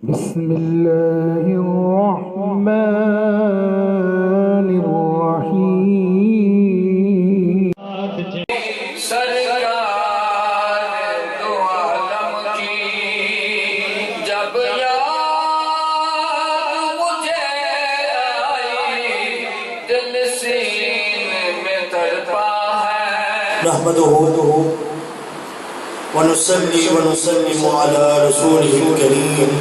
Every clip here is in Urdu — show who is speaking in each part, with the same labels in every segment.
Speaker 1: بسم الله الرحمن الرحيم
Speaker 2: سرکار دو عالم کی جب یاد مجھے آئی دل سینے میں تڑپا ہے
Speaker 3: نحمده ونصلي ونسلم على رسوله الكريم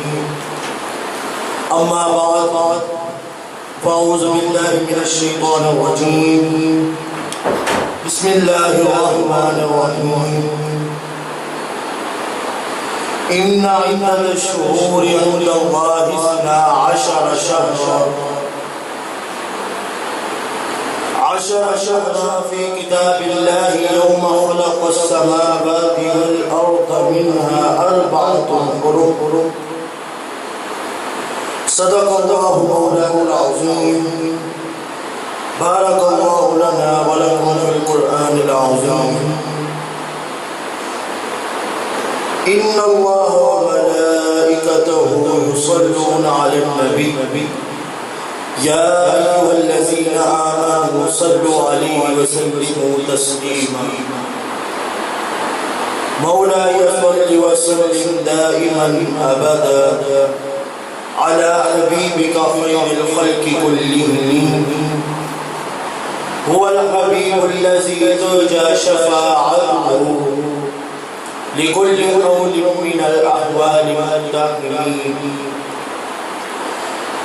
Speaker 3: أما بعد فأعوذ بالله من الشيطان الرجيم بسم الله الرحمن الرحيم إن عدة الشهور عند الله 12 شهرا في كتاب الله يوم خلق السماوات والأرض منها 4 حرم صدق الله مولانا العظيم بارك الله لنا ولكم في القرآن العظيم إن الله وملائكته يصلون على النبي يا أيها الذين آمنوا صلوا عليه وسلموا تسليما مولاي صل وسلم دائما أبدا على حبيبك خير الخلق كلهم هو الحبيب الذي ترجى شفاعته لكل قول من الأحوال والتحريم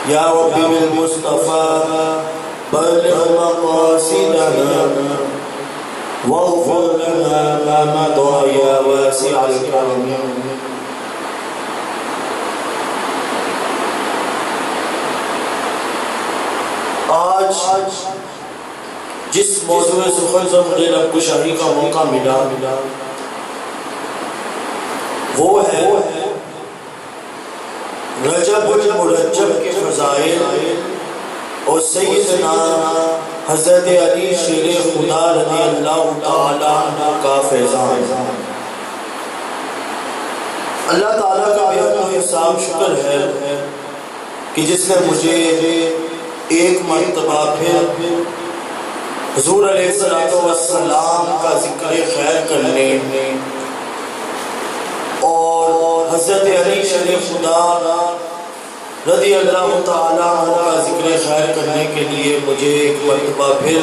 Speaker 3: يا رب بالمصطفى بلغ مقاصدنا واغفر لنا ما مضى يا واسع الكرم آج جس موضوع سخن سے مجھے لب گشائی کا موقع ملا وہ ہے رجب المرجب کے فضائل اور سیدنا حضرت علی شیر خدا رضی اللہ تعالیٰ عنہ کا فیضان۔ اللہ تعالیٰ کا بہت احسان شکر ہے کہ جس نے مجھے ایک مرتبہ پھر حضور علیہ السلام کا ذکر خیر کرنے اور حضرت علی شریف خدا رضی اللہ تعالیٰ عنہ کا ذکر خیر کرنے کے لیے مجھے ایک مرتبہ پھر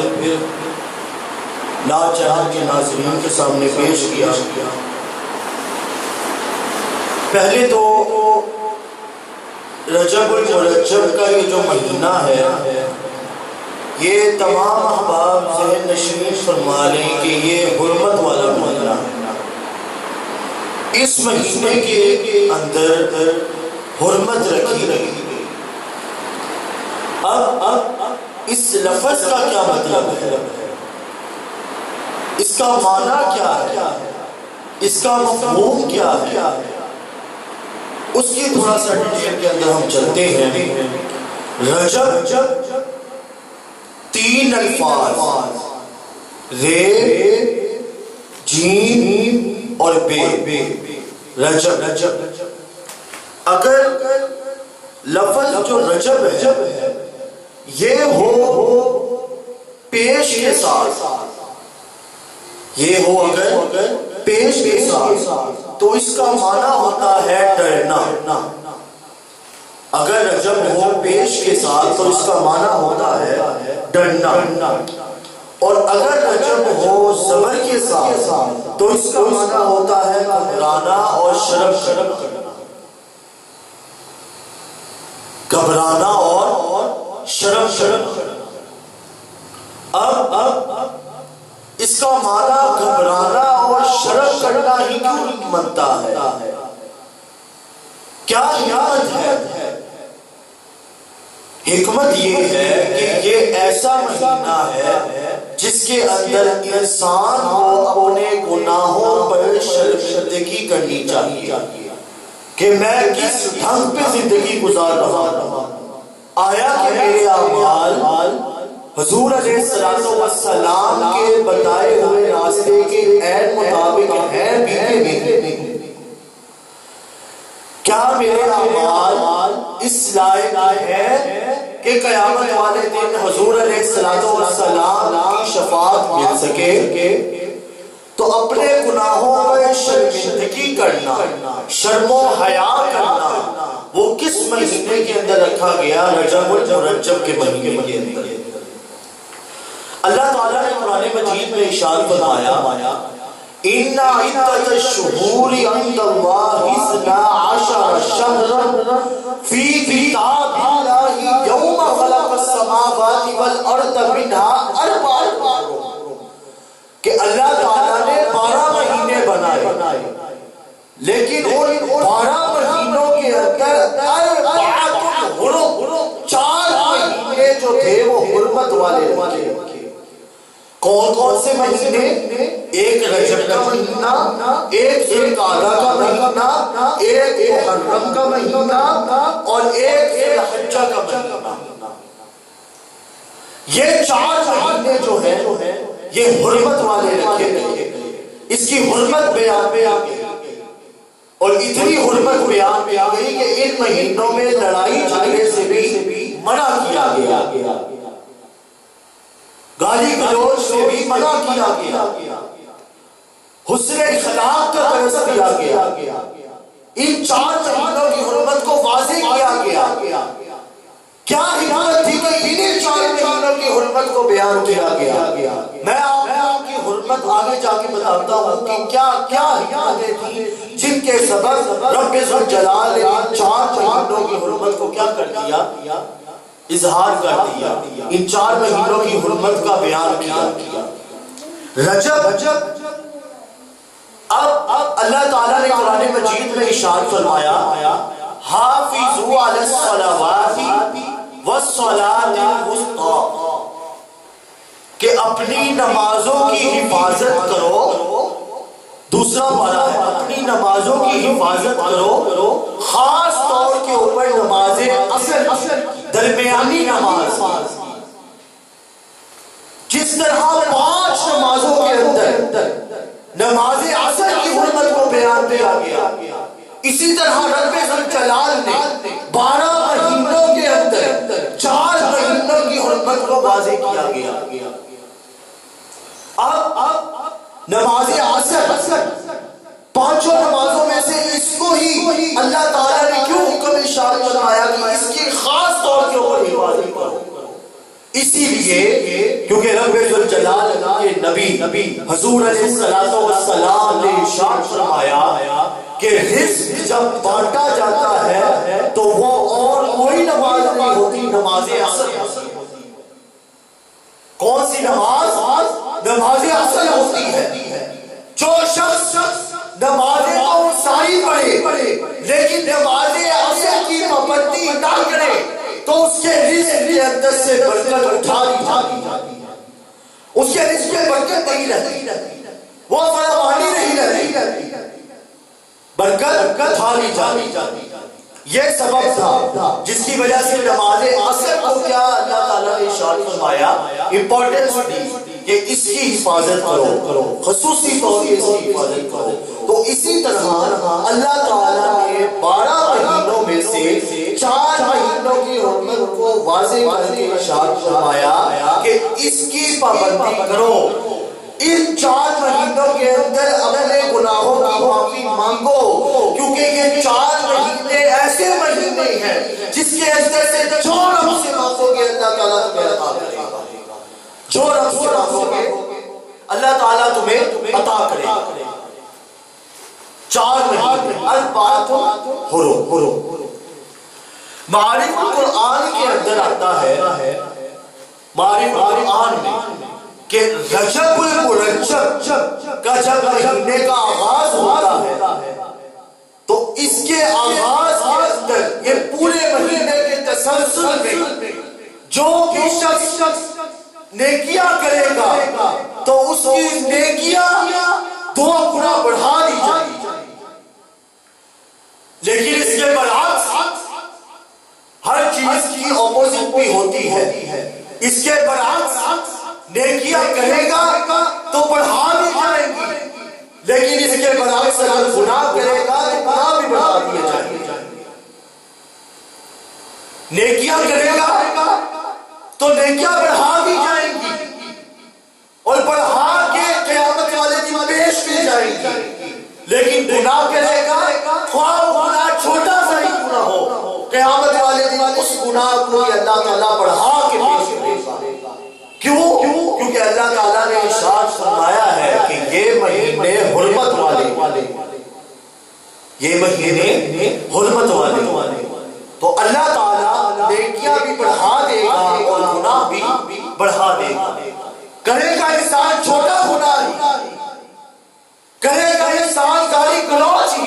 Speaker 3: لاچار کے ناظرین کے سامنے پیش کیا۔ پہلے تو رجب المرجب کا یہ جو مہینہ ہے یہ تمام احباب ذہن نشین فرما لیں کہ یہ حرمت والا مہینہ ہے۔ اس مہینے کے اندر حرمت رکھی گئی۔ اب اس لفظ کا کیا مطلب ہے، اس کا معنی کیا ہے، اس کا مفہوم کیا ہے، اس کی تھوڑا سا ڈیٹیل کے اندر ہم چلتے ہیں۔ رجب 3 الفاظ رے جیم اور بے، رجب۔ اگر لفظ جو رجب ہے یہ ہو پیش کے ساتھ، یہ ہو اگر پیش کے ساتھ تو اس کا معنی ہوتا ہے ڈرنا۔ اگر رجب ہو پیش کے ساتھ تو اس کا معنی ہوتا ہے ڈرنا، اور اگر رجب ہو زبر کے ساتھ تو اس کا معنی ہوتا ہے گھبرانا اور شرم کرنا۔ گھبرانا اور شرم کرنا۔ اب اس کا معنی گھبرانا اور شرم کرنا ہی کیوں بنتا ہے؟ کیا حکمت ہے؟ حکمت یہ ہے کہ یہ ایسا مہینہ ہے جس کے اندر انسان کو اپنے گناہوں پر شرمندگی کرنی چاہیے کہ میں کس ڈھنگ پہ زندگی گزار رہا ہوں۔ آیا کہ میرے اعمال حضور علیہ السلام کے بتائے ہوئے راستے کے عین مطابق ہیں بھی نہیں؟ کیا میرے اعمال اس لائق ہے کہ قیامت والے دن حضور علیہ السلام کی شفاعت مل سکے تو اپنے گناہوں پر شرمندگی کرنا، شرم و حیا کرنا وہ کس مہینے کے اندر رکھا گیا؟ رجب المرجب کے مہینے کے اندر۔ اللہ تعالیٰ نے قرآن مجید میں ارشاد فرمایا ان عدۃ الشہور عند اللہ اثنا عشر شہرا فی کتاب اللہ یوم خلق السماوات والارض منها اربعۃ حرم، کہ اللہ تعالیٰ نے 12 مہینے بنائے لیکن ان 12 مہینوں کے اندر اربعۃ حرم 4 مہینے جو تھے وہ حرمت والے رکھے۔ کون کون سے مہینے؟ ایک رجب کا مہینہ، ایک ذوالقعدہ کا مہینہ، ایک محرم کا مہینہ اور ایک ذوالحجہ کا مہینہ۔ یہ 4 مہینے جو ہیں یہ حرمت والے رکھے گئے، اس کی حرمت بیان پہ آ گئی اور اتنی حرمت بیان پہ آ گئی کہ ان مہینوں میں لڑائی جھگڑے سے بھی منع کیا گیا، گالی گلوچ سے بھی منع کیا گیا، حسن اخلاق کا درس دیا گیا، ان 4 مہینوں کی حرمت کو واضح کیا گیا۔ کیا حکمت تھی کہ انہیں 4 مہینوں کی حرمت کو بیان کیا گیا؟ میں آپ کی حرمت آگے جا کے بتاتا ہوں کہ کیا حکمتیں تھیں جن کے سبب رب ذوالجلال نے ان 4 مہینوں کی حرمت کو کیا کر دیا؟ اظہار کر دیا، ان 4 مہینوں کی حرمت کا بیان کیا۔ رجب، اب اللہ تعالیٰ نے قرآن مجید میں ارشاد فرمایا حافظوا علی الصلوات والصلاۃ الوسطی، کہ اپنی نمازوں کی حفاظت کرو۔ دوسرا پارہ ہے اپنی نمازوں کی حفاظت کرو، خاص طور کے اوپر نماز عصر، درمیانی نماز۔ جس طرح 5 نمازوں کے اندر نماز عصر کی حرمت کو بیان کیا گیا، اسی طرح رب ذوالجلال نے 12 مہینوں کے اندر 4 مہینوں کی حرمت کو واضح کیا گیا۔ اب نماز عصر 5 نمازوں میں سے اس کو ہی اللہ تعالیٰ نے کیوں حکم ارشاد فرمایا کہ اس کی خاص طور کے اوپر حفاظت کرو؟ اسی لیے کیونکہ رب ذوالجلال کے نبی حضور علیہ السلام نے ارشاد فرمایا کہ رزق جب بانٹا جاتا ہے تو وہ اور کوئی نماز نہیں ہوتی، نماز عصر۔ کون سی نماز؟ نماز عصر ہوتی ہے۔ جو شخص نمازیں تو ساری پڑھے لیکن نماز عصر کی پابندی نہ کرے تو اس کے رزق کے اندر سے برکت اٹھا دی جاتی ہے، اس کے رزق میں برکت نہیں رہتی، وہ فراوانی نہیں رہتی، برکت اٹھا لی جاتی۔ یہ سبب تھا جس کی وجہ سے نماز عصر کو کیا اللہ تعالیٰ نے ارشاد فرمایا، امپورٹنس دی کہ اس کی حفاظت کرو، خصوصی طور پر اس کی حفاظت کرو۔ تو اسی طرح اللہ تعالیٰ نے 12 مہینوں میں سے 4 مہینوں کی حرمت کو واضح کر کے ارشاد فرمایا کہ اس کی پابندی کرو، ان 4 مہینوں کے اندر اپنے گناہوں کی معافی مانگو، کیونکہ یہ 4 مہینے ایسے مہینے ہیں جس کے اندر سے جو رب سے مانگو گے اللہ تعالیٰ تمہیں عطا کرے گا، جو رب سے مانگو گے اللہ تعالیٰ تمہیں عطا کرے گا۔ 4 مہینے اربعۃ حرم۔ معارف القرآن کے اندر آتا ہے، معارف القرآن میں کہ رجب المرجب کا جب مہینے کا آغاز ہوتا ہے تو اس کے آغاز کے اندر یہ پورے مہینے کے تسلسل میں جو بھی شخص نیکیاں کرے گا تو اس کی نیکیاں 2 گنا بڑھا دی جائیں گی، لیکن اس کے برعکس ہر چیز کی اپوزٹ بھی ہوتی ہے۔ اس کے برعکس نیکیاں کرے گا تو بڑھا دی جائیں گی، لیکن اس کے برعکس اگر گناہ کرے گا تو گناہ بھی بڑھا دیے جائیں گے۔ نیکیاں کرے گا تو نیکیاں بڑھا دی جائیں گی اور بڑھا کے قیامت والے دن پیش کی جائیں گی. لیکن گناہ کرے گا خواہ گناہ چھوٹا سا ہی کیوں نہ ہو، قیامت والے دن اس گناہ کو اللہ تعالیٰ بڑھا کے پیش کرے گا. کیوں؟ کیونکہ اللہ تعالیٰ نے ارشاد فرمایا ہے کہ یہ مہینے حرمت والے، یہ مہینے حرمت والے. تو اللہ تعالیٰ نیکیاں بھی بڑھا دے گا اور گناہ بھی بڑھا دے گا. کرے گا انسان چھوٹا گناہ ہی، کرے گا انسان گالی گلوچ ہی،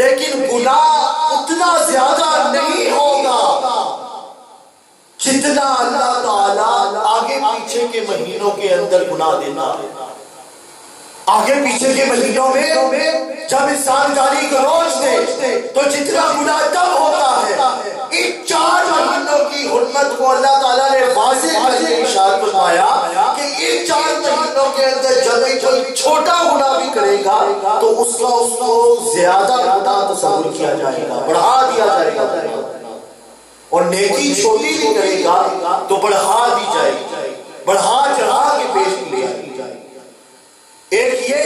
Speaker 3: لیکن گناہ اتنا زیادہ نہیں ہوگا جتنا اللہ تعالیٰ آگے پیچھے کے مہینوں کے اندر گناہ دیتا ہے. آگے پیچھے کے مہینوں میں جب انسان گالی گلوچ دے تو جتنا گناہ تب ہوتا ہے. ان 4 مہینوں کی حرمت کو اللہ تعالیٰ نے واضح کر کے ارشاد فرمایا کہ ان 4 مہینوں کے اندر جب کوئی چھوٹا گناہ بھی کرے گا تو اس کو زیادہ گناہ تصور کیا جائے گا، بڑھا دیا جائے گا. اور نیکی چھوٹی بھی کرے گا تو بڑھا دی جائے گی، بڑھا چڑھا کے پیش کی جائے گی. ایک یہ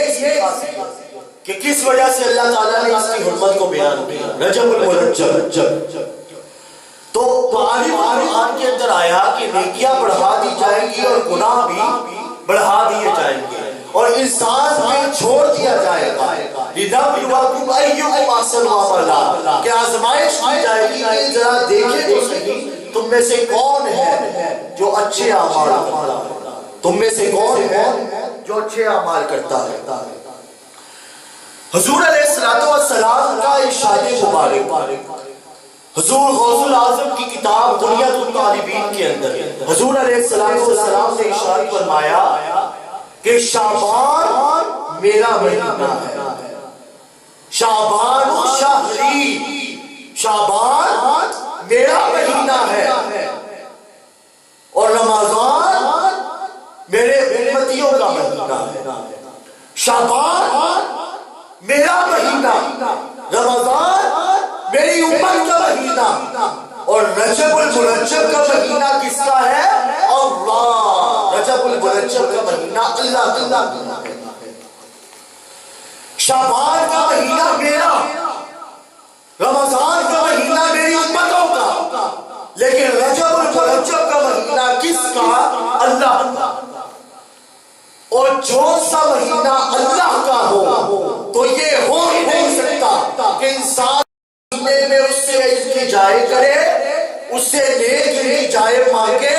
Speaker 3: کہ کس وجہ سے اللہ تعالیٰ نے اس کی حرمت کو بیان کیا، رجب المرجب. تو قرآن کے اندر آیا کہ نیکیاں بڑھا دی جائیں گی اور گناہ بھی بڑھا دیے جائیں گے اور انسان میں چھوڑ دیا جائے گا. لِنَبْلُوَكُمْ أَيُّكُمْ أَحْسَنُ عَمَلًا، کہ آزمائش کی جائے گی کہ ذرا دیکھیں تو صحیح تم میں سے کون ہے جو اچھے اعمال کرتا ہے، تم میں سے کون ہے جو اچھے اعمال کرتا ہے. حضور علیہ السلام کا ارشاد مبارک حضور غوث الاعظم کی کتاب بنیاد الطالبین کے اندر حضور علیہ السلام نے ارشاد فرمایا کہ شعبان میرا مہینہ ہے، شعبان شہری، شعبان میرا مہینہ ہے اور رمضان میرے امتیوں کا مہینہ ہے. شعبان میرا مہینہ، رمضان میری امت کا مہینہ اور رجب المرجب کا مہینہ کس کا ہے؟ اللہ. رجب المرجب کا مہینہ اللہ کا مہینہ ہے. شعبان کا مہینہ میرا، رمضان کا مہینہ میری امتوں کا، لیکن رجب المرجب کا مہینہ کس کا؟ اللہ کا. اور جو سا مہینہ اللہ کا ہو تو یہ ہو ہی نہیں سکتا کہ انسان مہینے میں اس سے التجائے کرے، اس سے نیک التجائے مانگے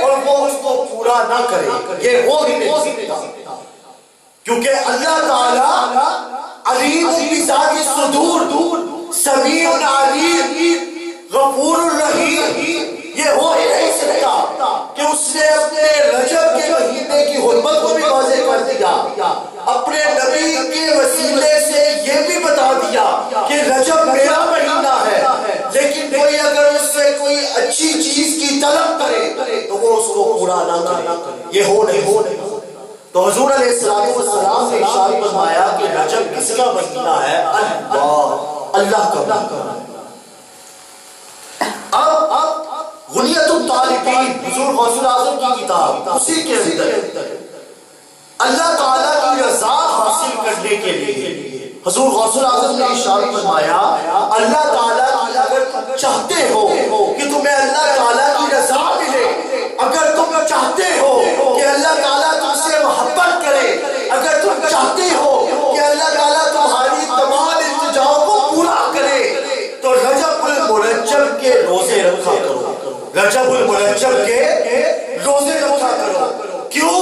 Speaker 3: اور وہ اس کو پورا نہ کرے. یہ ہو ہی نہیں سکتا کیونکہ اللہ تعالیٰ علیم بذات الصدور، سمیع علیم، غفور الرحیم. یہ ہو ہی نہیں سکتا کہ اس نے اپنے رجب کے مہینے کی حرمت کو بھی واضح کر دیا، اپنے نبی کے وسیلے سے یہ بھی بتا دیا کہ رجب میرا مہینہ ہے، لیکن کوئی اگر اس سے کوئی اچھی چیز کی طلب کرے تو وہ اس کو پورا نہ کرے. یہ ہو نہیں. تو حضور علیہ السلام نے ارشاد فرمایا کہ رجب کس کا مہینہ ہے؟ اللہ کا مہینہ. اب غنیت الطالبین حضور غوث الاعظم کی کتاب، اسی کے اندر اللہ تعالیٰ کی رضا حاصل کرنے کے لیے حضور غوث الاعظم نے ارشاد فرمایا اللہ تعالیٰ کی اگر چاہتے ہو کہ تمہیں اللہ تعالیٰ کی رضا ملے، اگر تم چاہتے ہو کہ اللہ تعالیٰ تم سے محبت کرے، اگر تم چاہتے ہو کہ اللہ تعالیٰ تمہاری تمام التجاؤں کو پورا کرے تو رجب المرجب کے روزے رکھا کرو. رجب المرجب کے روزے رکھا کرو. کیوں؟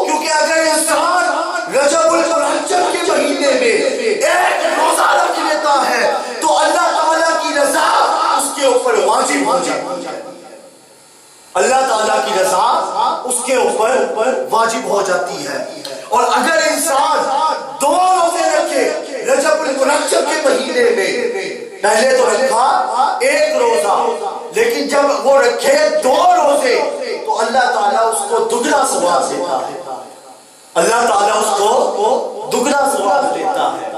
Speaker 3: کیونکہ اگر انسان رجب المرجب کے مہینے میں ایک روزہ رکھ لیتا ہے تو اللہ تعالیٰ کی رضا اس کے اوپر واجب ہو جاتی ہے. اللہ تعالیٰ کی رضا اس کے اوپر واجب ہو جاتی ہے. اور اگر انسان 2 روزے رکھے رجب المرجب کے مہینے میں، پہلے تو رکھا 1 روزہ، لیکن جب وہ رکھے 2 روزے تو اللہ تعالیٰ اس کو دگنا ثواب دیتا ہے. اللہ تعالیٰ اس کو دگنا ثواب دیتا ہے.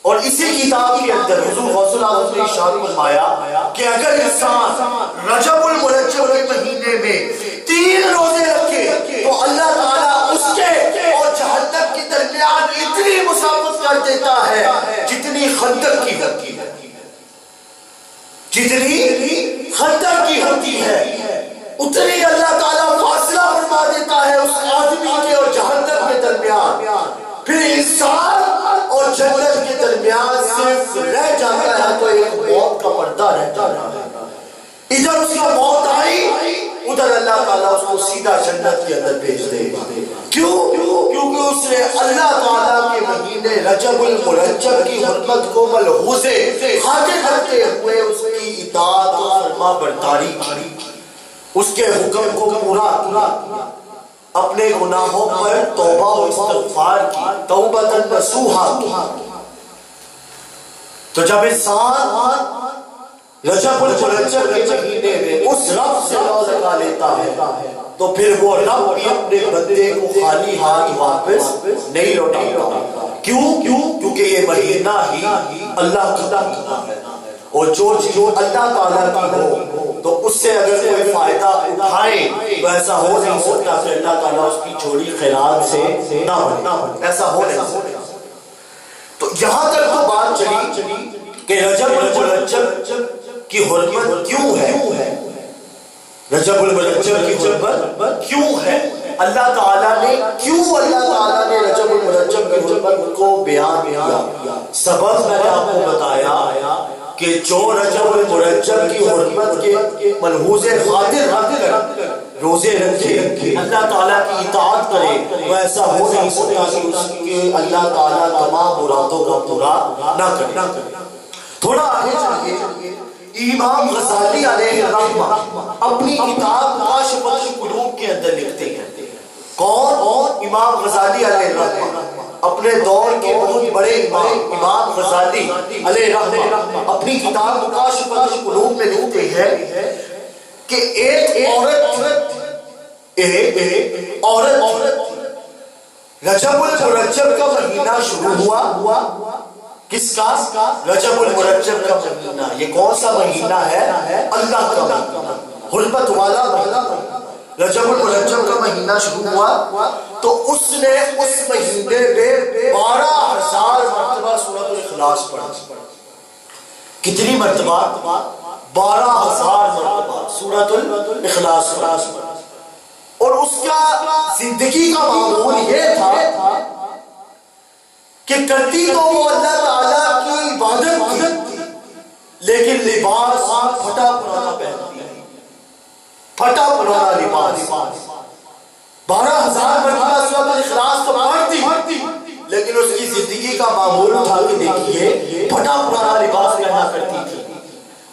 Speaker 3: اور اسی کتاب کے اندر حضور غوث الاعظم نے ارشاد فرمایا کہ اگر انسان 3 روزے رکھے تو اللہ تعالیٰ اس کے اور جہنم کے درمیان اتنی مسافت کر دیتا ہے جتنی خندق کی ہوتی ہے، جتنی خندق کی ہوتی ہے اتنی اللہ تعالیٰ فاصلہ فرما دیتا ہے اس آدمی کے اور جہنم کے درمیان. پھر انسان اور جنت کے درمیان صرف رہ جاتا ہے تو ایک موت کا پردہ رہتا ہے. ادھر اس کا موت آئی، ادھر اللہ تعالیٰ اس کو سیدھا جنت کے اندر بھیج دے گا. کیوں؟ کیونکہ اس نے اللہ تعالیٰ کے مہینے رجب المرجب کی حرمت کو ملحوظ خاطر رکھتے ہوئے اس کی اطاعت و فرما برداری کی، اس کے حکم کو پورا کیا، اپنے گناہوں پر توبہ و استغفار کی، توبۃ نصوحا. تو جب انسان رجب المرجب کے مہینے میں اس رب سے روزہ لگا لیتا ہے تو پھر وہ رب بھی اپنے بندے کو خالی ہاتھ واپس نہیں لوٹاتا. کیوں؟ کیونکہ یہ مہینہ ہی اللہ کا ہے، اور جو اللہ تعالیٰ کی ہو تو اس سے اگر کوئی فائدہ اٹھائے تو ایسا ہو نہیں سکتا کہ اللہ تعالیٰ اس کی جھولی خیرات سے نہ بنے، ایسا ہو نہیں سکتا. تو یہاں تک تو بات چلی کہ رجب المرجب کی حرمت کیوں ہے، رجب المرجب کی حرمت کیوں ہے، اللہ تعالیٰ نے رجب المرجب کی حرمت کو بیان کیا. سبب میں نے آپ کو بتایا کہ جو رجب المرجب کی حرمت کے ملحوظ خاطر روزے رکھے، اللہ تعالیٰ کی اطاعت کرے، وہ ایسا ہو نہیں سکتا کہ اس کے اللہ تعالیٰ تمام مرادوں کو پورا نہ کرے. تھوڑا آگے چلیے، امام غزالی علیہ الرحمہ اپنی کتاب کاشفۃ القلوب کے اندر لکھتے ہیں. کون؟ امام غزالی علیہ الرحمہ، اپنے دور کے بہت بڑے امام غزالی علیہ الرحمہ اپنی کتاب کاشفۃ القلوب میں لکھتے ہیں کہ ایک عورت رجب المرجب کا مہینہ شروع ہوا. کس کا؟ رجب المرجب کا مہینہ. یہ کون سا مہینہ ہے؟ اللہ کا مہینہ، حرمت والا مہینہ. رجب المرجب کا مہینہ شروع ہوا تو اس نے اس مہینے میں 12,000 مرتبہ سورۃ الاخلاص پڑھی. کتنی مرتبہ؟ 12,000 مرتبہ سورۃ الاخلاص پڑھی. اور اس کا زندگی کا معمول یہ تھا کہ کرتی تو وہ اللہ تعالیٰ کی عبادت تھی، لیکن لباس پھٹا پرانا پہنتی ہے، پھٹا پرانا لباس. 12,000 مرتبہ سورۃ الاخلاص تو پڑھتی، لیکن اس کی زندگی کا معمول اٹھا کے دیکھیے، پھٹا پرانا لباس پہنا کرتی تھی،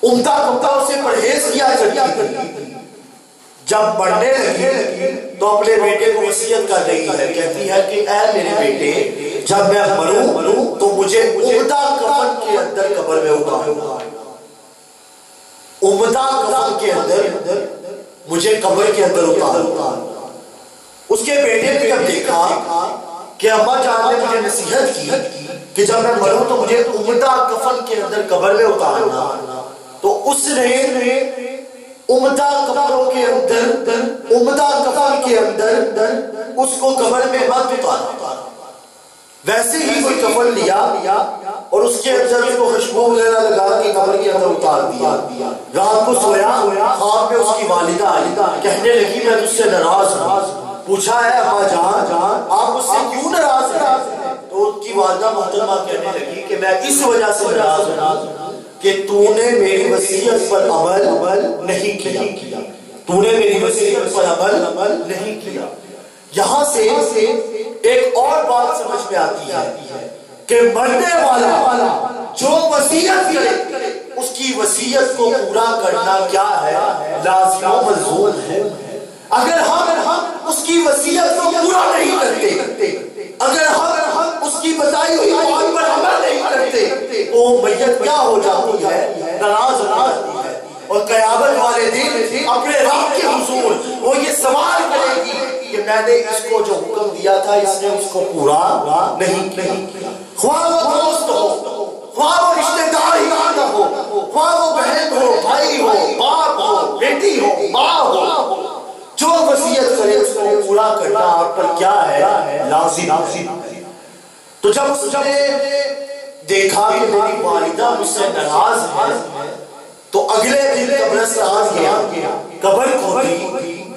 Speaker 3: عمدہ کپڑوں سے پرہیز کیا کرتی تھی. جب بڑھنے لگی تو اپنے بیٹے کو وصیت کر رہی ہے، کہتی ہے کہ اے میرے بیٹے، جب میں مروں تو مجھے عمدہ کفن کے اندر قبر میں اتارنا، عمدہ کفن کے اندر مجھے قبر کے اندر اتارنا. اس کے بیٹے نے جب دیکھا کہ اماں جان نے مجھے نصیحت کی کہ جب میں مروں تو مجھے عمدہ کفن کے اندر قبر میں اتارنا، تو اس نے عمدہ کپڑوں کے اندر، عمدہ کفن کے اندر اس کو قبر میں مت اتارا. ویسے ہی کوئی کفن لیا اور اس کے اندر اس کو خوشبو وغیرہ لگا کے قبر کے اندر اتار دیا. رات کو سویا، خواب میں اس کی والدہ آئی، کہنے لگی میں تجھ سے ناراض ہوں. پوچھا ہے اماں جان آپ اس سے کیوں ناراض ہیں؟ تو ان کی والدہ محترمہ کہنے لگی کہ میں اس وجہ سے ناراض ہوں کہ تو نے میری وصیت پر عمل نہیں کیا، تو نے میری وصیت پر عمل نہیں کیا. یہاں سے ایک اور بات سمجھ میں آتی ہے کہ مرنے والا جو وصیت کرے اس کی وصیت کو پورا کرنا کیا ہے؟ لازم و ملزوم ہے. اگر ہم اس کی وصیت کو پورا نہیں کرتے، اگر ہم اس کی بتائی ہوئی بات پر عمل نہیں کرتے، وہ میت کیا ہو جاتی ہے؟ ناراض ہو جاتی ہے. اور قیامت والے دن اپنے رب کے حضور وہ یہ سوال کرے گی کہ میں نے اس کو جو حکم دیا تھا اس نے اس کو پورا نہیں کیا. خواہ وہ دوست ہو، خواہ وہ رشتہ دار ہی نہ ہو، خواہ وہ بہن ہو، بھائی ہو، باپ ہو، بیٹی ہو، ماں ہو، پورا کرنا آپ پر کیا ہے؟ لازم. تو جب اس نے دیکھا کہ میری والدہ مجھ سے ناراض ہے تو اگلے دن قبرستان گیا، قبر کھودی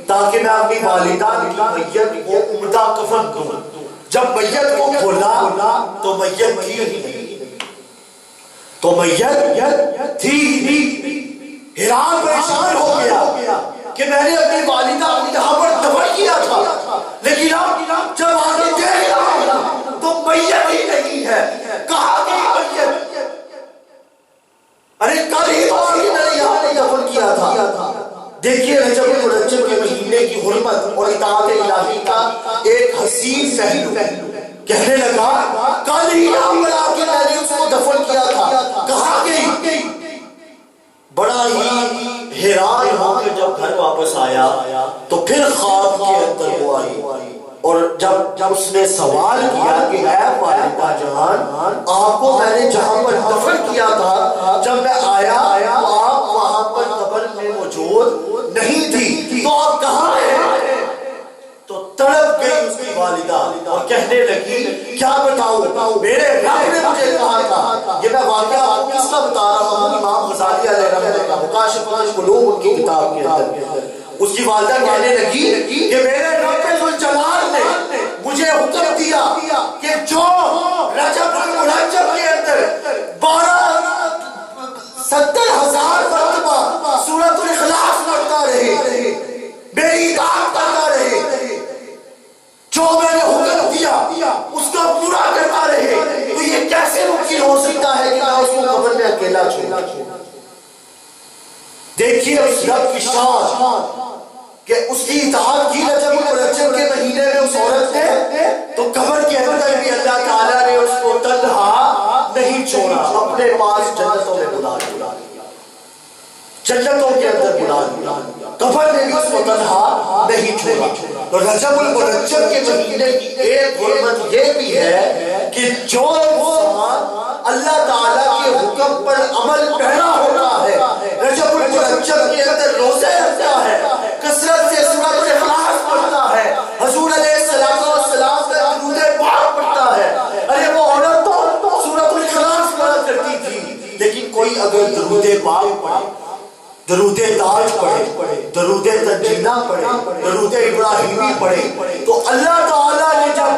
Speaker 3: تاکہ میں اپنی والدہ کی میت کو عمدہ کفن دوں. جب میت کو کھولا تو میت تھی. حیران پریشان ہو گیا کہ میں نے اپنی والدہ کو یہاں پر دفن کیا تھا، لیکن اب جب آگے دیکھ رہا ہوں تو میت ہی نہیں ہے. کہاں گئی میت؟ ارے کل ہی تو میں نے یہاں پر دفن کیا تھا. دیکھیے رجب المرجب کے مہینے کی حرمت اور اطاعت الہی کا ایک حسین پہلو. کہنے لگا کل ہی یہاں پر آ کے میں نے اس کو دفن کیا تھا، کہاں گئی؟ بڑا ہی حیران ہو کے جب گھر واپس آیا تو پھر خواب کے اندر وہ آئی اور جب اس نے سوال کیا کہ اے والدہ جان، آپ کو میں نے جہاں پر دفن کیا تھا جب میں آیا تو آپ وہاں پر قبر میں موجود نہیں تھی، تو آپ کہاں ہیں؟ تو تڑپ گئی اس کی والدہ اور کہنے لگی کیا بتاؤں، میرے رب نے مجھے کہا تھا. یہ میں واقعہ آپ کو کس کا بتا رہا ہوں؟ امام غزالی علیہ رحمۃ اللہ مکاشف القلوب ان کی کتاب کے اندر. اس کی والدہ کہنے لگی کہ میرے رب ذوالجلال نے مجھے حکم دیا کہ جو رجب المرجب کے اندر 70,000 مرتبہ سورۃ الاخلاص پڑھتا رہے، میری اطاعت کرتا رہے، جو میں نے حکم دیا اس کا پورا کرتا رہے، تو یہ کیسے ممکن ہو سکتا ہے کہ میں اس کو قبر میں اکیلا چھوڑا؟ دیکھیے اس رب کی شان کہ اس کی اطاعت کی رجب المرجب کے مہینے میں اس عورت نے، تو قبر کے اندر بھی اللہ تعالیٰ نے اس کو تنہا نہیں چھوڑا، اپنے پاس جنتوں میں بلا لیا، جنتوں کے اندر بلا لیا. قبر میں بھی اس کو تنہا نہیں چھوڑا. تو رجب المرجب کے مہینے کی ایک حرمت یہ بھی ہے کہ جو اللہ تعالیٰ کے حکم پر عمل پیرا ہوتا ہے، رجب المرجب کے اندر روزے رکھتا ہے، کثرت سے سورۃ الاخلاص پڑھتا ہے، حضور علیہ السلام کا درود پاک پڑھتا ہے. ارے وہ عورت تو سورۃ الاخلاص پڑھا کرتی تھی، لیکن کوئی اگر درود پاک پڑھے، درود تاج پڑھے، درود تنجینا پڑھے، درود ابراہیمی پڑھے، تو اللہ تعالیٰ نے جب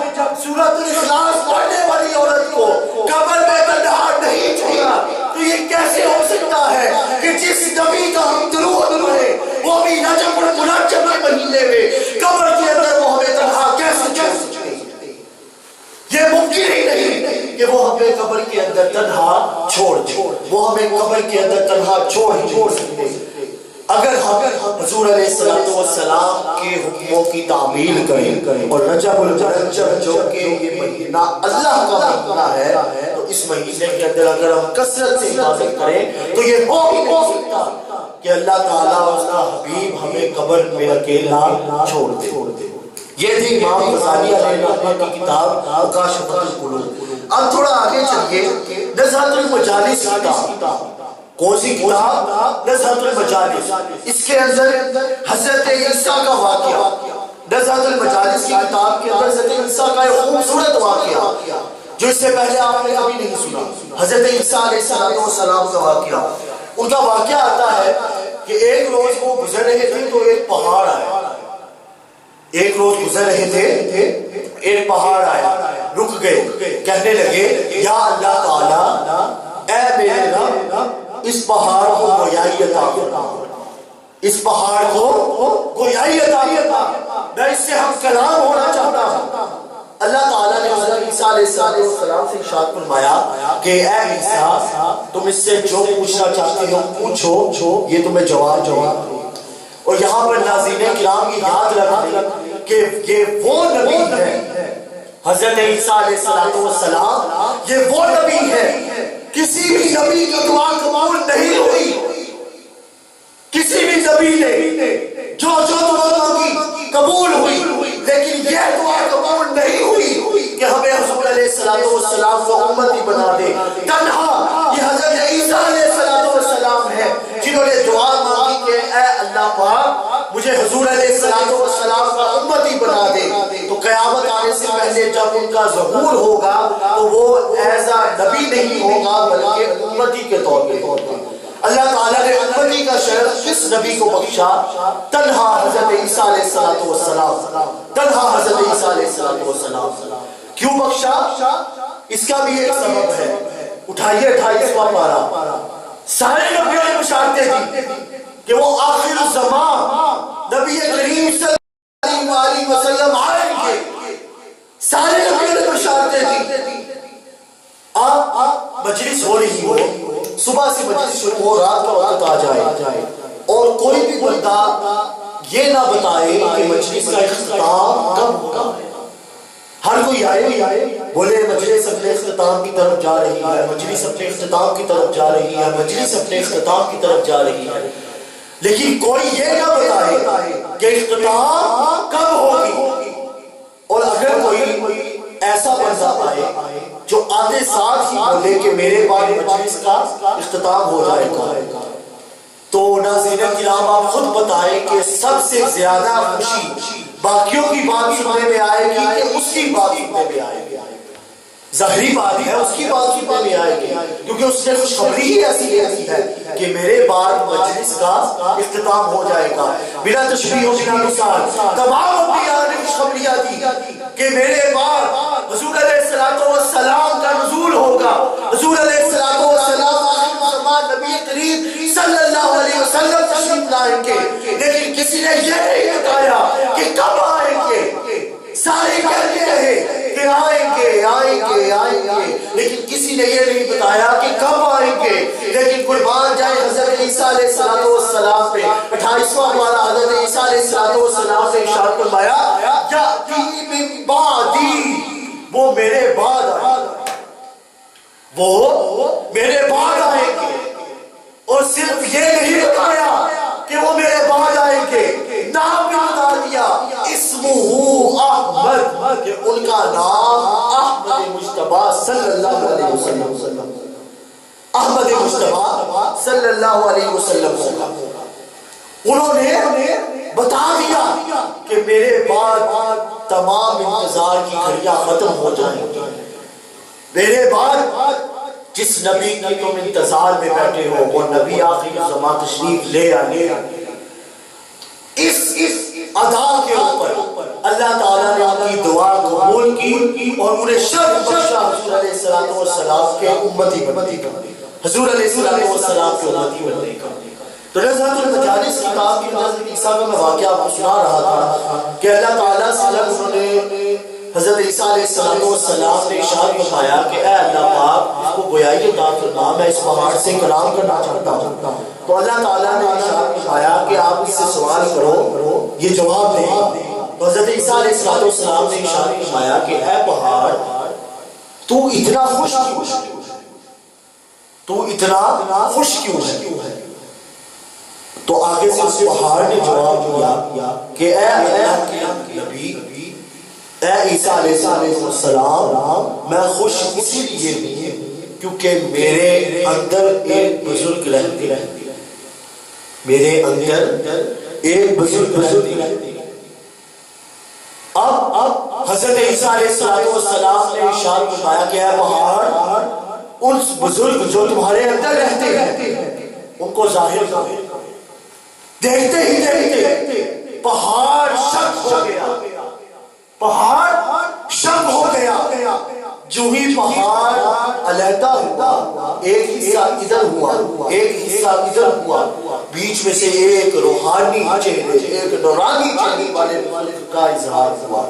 Speaker 3: سورۃ الاخلاص پڑھنے والی عورت کو قبر میں تنہا نہیں چھوڑا، تو یہ کیسے ہو سکتا ہے کہ جس نبی کا ہم درود پڑھے وہ بھی رجب المرجب کے مہینے میں قبر کے اندر وہ ہمیں تنہا کیسے چھوڑ سکتے؟ یہ ممکن ہی نہیں کہ وہ ہمیں قبر کے اندر تنہا چھوڑ دے، وہ ہمیں قبر کے اندر تنہا چھوڑ سکتے. اگر ہم حضور علیہ السلام کے حکموں کی تعمیل کریں اور رجب المرجب جو کہ یہ مہینہ اللہ کا مہینہ ہے، تو اس مہینے کے اندر اگر ہم کثرت سے عبادت کریں تو یہ ہو ہی نہیں سکتا کہ اللہ تعالیٰ اور اس کا حبیب ہمیں قبر میں اکیلا چھوڑ دے. یہ تھی امام غزالی علیہ رحمۃ کی کتاب مکاشف القلوب. اب تھوڑا آگے چلیے، نزہۃ المجالس کتاب. کون سی کتاب؟ نزہۃ المجالس. اس کے اندر حضرت عیسیٰ کا واقعہ، نزہۃ المجالس کی کتاب کے اندر حضرت عیسیٰ کا ایک خوبصورت واقعہ جو اس سے پہلے آپ نے کبھی نہیں سنا. حضرت عیسیٰ علیہ السلام کا واقعہ. ان کا واقعہ آتا ہے کہ ایک روز وہ گزر رہے تھے تو ایک پہاڑ آیا. ایک روز گزر رہے تھے، ایک پہاڑ آیا، رک گئے، کہنے لگے یا اللہ تعالیٰ، اے میرے رب، اس پہاڑ کو گویائی عطا فرما، اس پہاڑ کو گویائی عطا فرما، میں اس سے ہم کلام ہونا چاہتا ہوں. اللہ تعالیٰ نے حضرت عیسیٰ علیہ السلام سے ارشاد فرمایا کہ اے عیسیٰ، تم اس سے جو پوچھنا چاہتے ہو پوچھو، یہ تمہیں جواب دے. اور یہاں پر ناظرین کرام کی یاد رکھیں کہ یہ وہ نبی ہے، حضرت عیسیٰ علیہ السلام یہ وہ نبی ہے. کسی بھی نبی کی دعا قبول نہیں ہوئی، کسی بھی نبی نے جو دعا مانگی قبول ہوئی، لیکن یہ دعا قبول نہیں ہوئی کہ ہمیں حضور علیہ السلام کو امتی بنا دے. تنہا یہ حضرت عیسیٰ علیہ السلام ہے جنہوں نے دعا مانگی کہ اے اللہ پاک، مجھے حضور علیہ السلام کا امت امتی بنا دے تو قیامت آنے سے پہلے جب ان کا ظہور ہوگا تو وہ ایز اے نبی نہیں ہوگا بلکہ امتی کے طور پہ۔ اللہ تعالیٰ نے امتی کا شرف کس نبی کو بخشا؟ تنہا حضرت عیسیٰ علیہ السلام، تنہا حضرت عیسیٰ علیہ السلام۔ کیوں بخشا؟ اس کا بھی ایک سبب ہے، اٹھائیے 28واں پارہ۔ سارے نبیوں نے بشارتیں دی کہ وہ آخر الزمان نبی کریم صلی اللہ علیہ وسلم آئیں گے، سارے نبیوں نے بشارتیں دی۔ آپ مجلس ہو رہی ہو، صبح سے مجلس شروع ہو، رات کا وقت آ جائے اور کوئی بھی بندہ یہ نہ بتائے کہ مجلس کا اختتام کب ہوگا۔ ہر کوئی آئے بولے مجلس اپنے اختتام کی طرف جا رہی ہے، مجلس اپنے اختتام کی طرف جا رہی ہے، مجلس اپنے اختتام کی طرف جا رہی ہے، لیکن کوئی یہ نہ بتائے کہ اختتام کب ہوگی۔ اور اگر کوئی ایسا بندہ آئے جو آتے ساتھ ہی بولے کہ میرے بعد مجلس کا اختتام ہو جائے گا، تو ناظرین کرام آپ خود بتائیں کہ سب سے زیادہ خوشی باقیوں کی بات سننے میں آئے گی کہ اس کی بات سننے میں آئے گی؟ ظاہری بات ہے، اس کی بات سننے میں آئے گی، کیونکہ اس نے خوشخبری ہی ایسی ہے کہ میرے بعد مجلس کا اختتام ہو جائے گا۔ بلا تشبیہ و بلا مثال تمام انبیاء نے خوشخبریاں دی کہ میرے بعد حضور علیہ السلام کا نزول ہوگا، حضور علیہ السلام آخر زمان نبی کریم صلی اللہ علیہ وسلم تشریف لائیں گے، لیکن کسی نے یہ نہیں بتایا کہ کب آئیں گے۔ سارے کہتے رہے کہ آئیں گے آئیں گے آئیں گے، لیکن کسی نے یہ نہیں بتایا کہ کب آئیں گے۔ لیکن قربان جائے حضرت عیسیٰ علیہ السلام پہ 28واں پارہ حضرت عیسیٰ علیہ السلام نے ارشاد فرمایا یأتی من بعدی، وہ میرے بعد آئیں گے، وہ میرے بعد آئیں گے۔ اور صرف یہ نہیں بتایا کہ وہ میرے بعد آئیں گے، نام بھی بتا دیا، اسمہ احمد، کہ ان کا نام احمد مجتبی صلی اللہ علیہ وسلم، احمد مجتبی صلی اللہ علیہ وسلم ہوگا۔ انہوں نے بتا دیا کہ میرے بعد تمام انتظار کی گھڑیاں ختم ہو جائیں گی، میرے بعد جس نبی کی تم انتظار میں بیٹھے ہو وہ نبی آخری زمان تشریف لے آنے۔ اس ادا کے اوپر اللہ تعالیٰ نے ان کی دعا قبول کی اور انہیں شرف بخشا حضور علیہ السلام کے امتی بننے کا، حضور علیہ السلام کے امتی بننے کا۔ تو رضاۃ المجالس کتاب کی حضرت عیسیٰ کا میں واقعہ آپ کو سنا رہا تھا کہ اللہ تعالیٰ سے جب انہوں نے حضرت عیسیٰ علیہ السلام نے ارشاد فرمایا کہ اے اللہ پاک اس کو گویائی عطا فرما، میں اس پہاڑ سے کلام کرنا چاہتا ہوں۔ تو اللہ تعالیٰ نے ارشاد فرمایا کہ آپ اس سے سوال کرو، یہ جواب دے۔ حضرت عیسیٰ علیہ السلام نے ارشاد فرمایا کہ اے پہاڑ تو اتنا خوش کیوں ہے، تو اتنا خوش کیوں ہے؟ تو آگے سے اس پہاڑ نے جواب دیا کہ اے اللہ کے نبی، اے عیسیٰ علیہ السلام، میں خوش اسی لیے نہیں کیونکہ میرے اندر ایک بزرگ رہتی ہے، میرے اندر ایک بزرگ رہتی ہے۔ اب حضرت عیسیٰ علیہ السلام نے ارشاد فرمایا کہ اے پہاڑ اس بزرگ جو تمہارے اندر رہتے ہیں ان کو ظاہر کرو۔ دیکھتے ہی دیکھتے پہاڑ شک ہو گیا، پہاڑ شک ہو گیا۔ جو ہی پہاڑ علیحدہ ہوا، ایک حصہ ادھر ہوا ایک حصہ ادھر ہوا، بیچ میں سے ایک روحانی چہرے، ایک نورانی چہرے والے کا اظہار ہوا،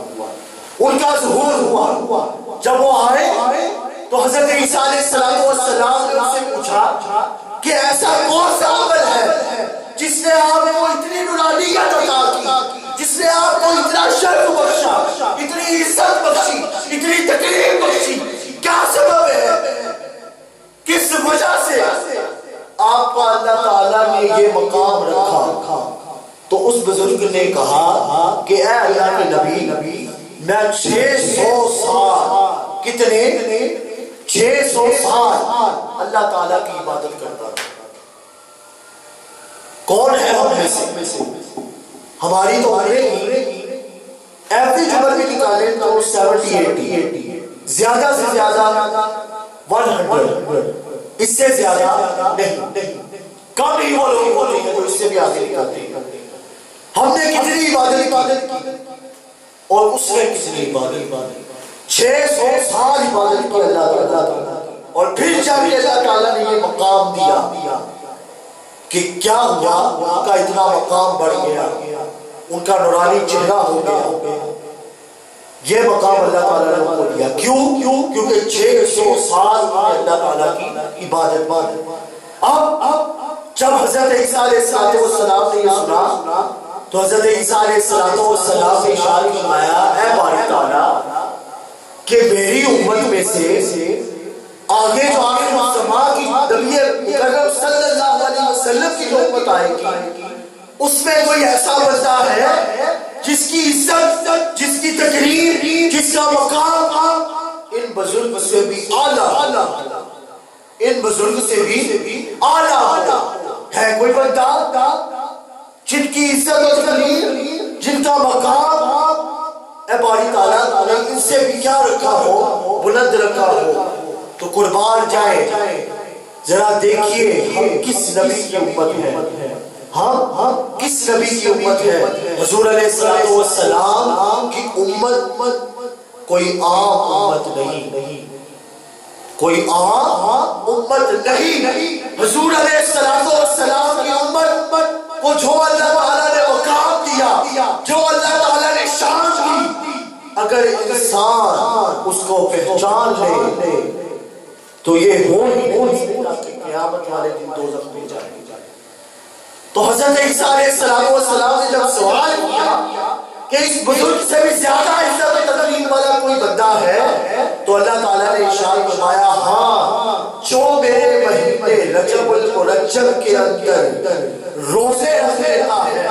Speaker 3: ان کا ظہور ہوا۔ جب وہ آئے تو حضرت عیسیٰ علیہ السلام نے ان سے پوچھا کہ ایسا کون سا عمل ہے جس نے آپ کو اتنی نورانیت عطا کی، جس نے آپ کو اتنا شرف بخشا، اتنی عزت بخشی، اتنی تکریم بخشی، کیا سبب ہے؟ کس وجہ سے آپ کو اللہ تعالیٰ نے یہ مقام رکھا؟ تو اس بزرگ نے کہا کہ اے اللہ کے نبی، میں 600 سال، کتنے؟ 600 سال اللہ تعالیٰ کی عبادت کرتا تھا۔ کون ہے ہم میں سے؟ ہماری تو عمریں ایوریج عمر بھی نکالیں تو 70-80، زیادہ سے زیادہ 100، اس سے زیادہ نہیں، کم ہی وہ لوگ ہوتے ہیں جو اس سے بھی آگے نکالتے ہیں۔ ہم نے کتنی عبادت کی اور اس نے کتنی عبادت، 600 سال عبادت کی اللہ تعالیٰ، اور پھر جب اللہ تعالیٰ نے یہ مقام دیا کہ کیا ہوا، ان کا اتنا مقام بڑھ گیا، ان کا نورانی چہرہ ہو گیا، یہ مقام اللہ تعالیٰ نے ان کو دیا۔ کیونکہ 600 سال اللہ تعالیٰ کی عبادت۔ اب جب حضرت عیسیٰ علیہ السلام نے یہ سنا تو حضرت عیسیٰ علیہ السلام نے ارشاد فرمایا، اے باری تعالیٰ کہ میری امت میں سے آگے جو آخر الزمان کی نبی مکرم صلی اللہ علیہ وسلم کی جو امت آئے گی، اس میں کوئی ایسا بندہ ہے جس کی عزت، جس کی تقریر، جس کا مقام ان بزرگ سے بھی اعلیٰ، ان بزرگ سے بھی اعلیٰ ہے۔ کوئی بندہ جن کی عزت و تقریر، جن کا مقام اے باری تعالیٰ نے ان سے بھی کیا رکھا ہو، بلند رکھا ہو، تو قربان جائے ذرا دیکھیے ہم کس نبی کی امت ہے، ہم کس نبی کی امت ہے۔ حضور علیہ السلام کی امت کوئی عام امت نہیں، کوئی عام امت نہیں۔ حضور علیہ السلام کی امت کو جو اللہ تعالیٰ نے مقام دیا، جو اللہ تعالیٰ نے شان دی، اگر انسان اس کو پہچان لے تو یہ ہو ہی نہیں کہ قیامت والے دن دوزخ میں جائے۔ تو حضرت عیسیٰ علیہ السلام نے جب سوال کیا کہ اس بزرگ سے بھی زیادہ عزت و تکریم والا کوئی بندہ ہے، تو اللہ تعالیٰ نے ارشاد فرمایا، ہاں جو میرے مہینے رجب المرجب کے اندر روزے رکھتا ہے،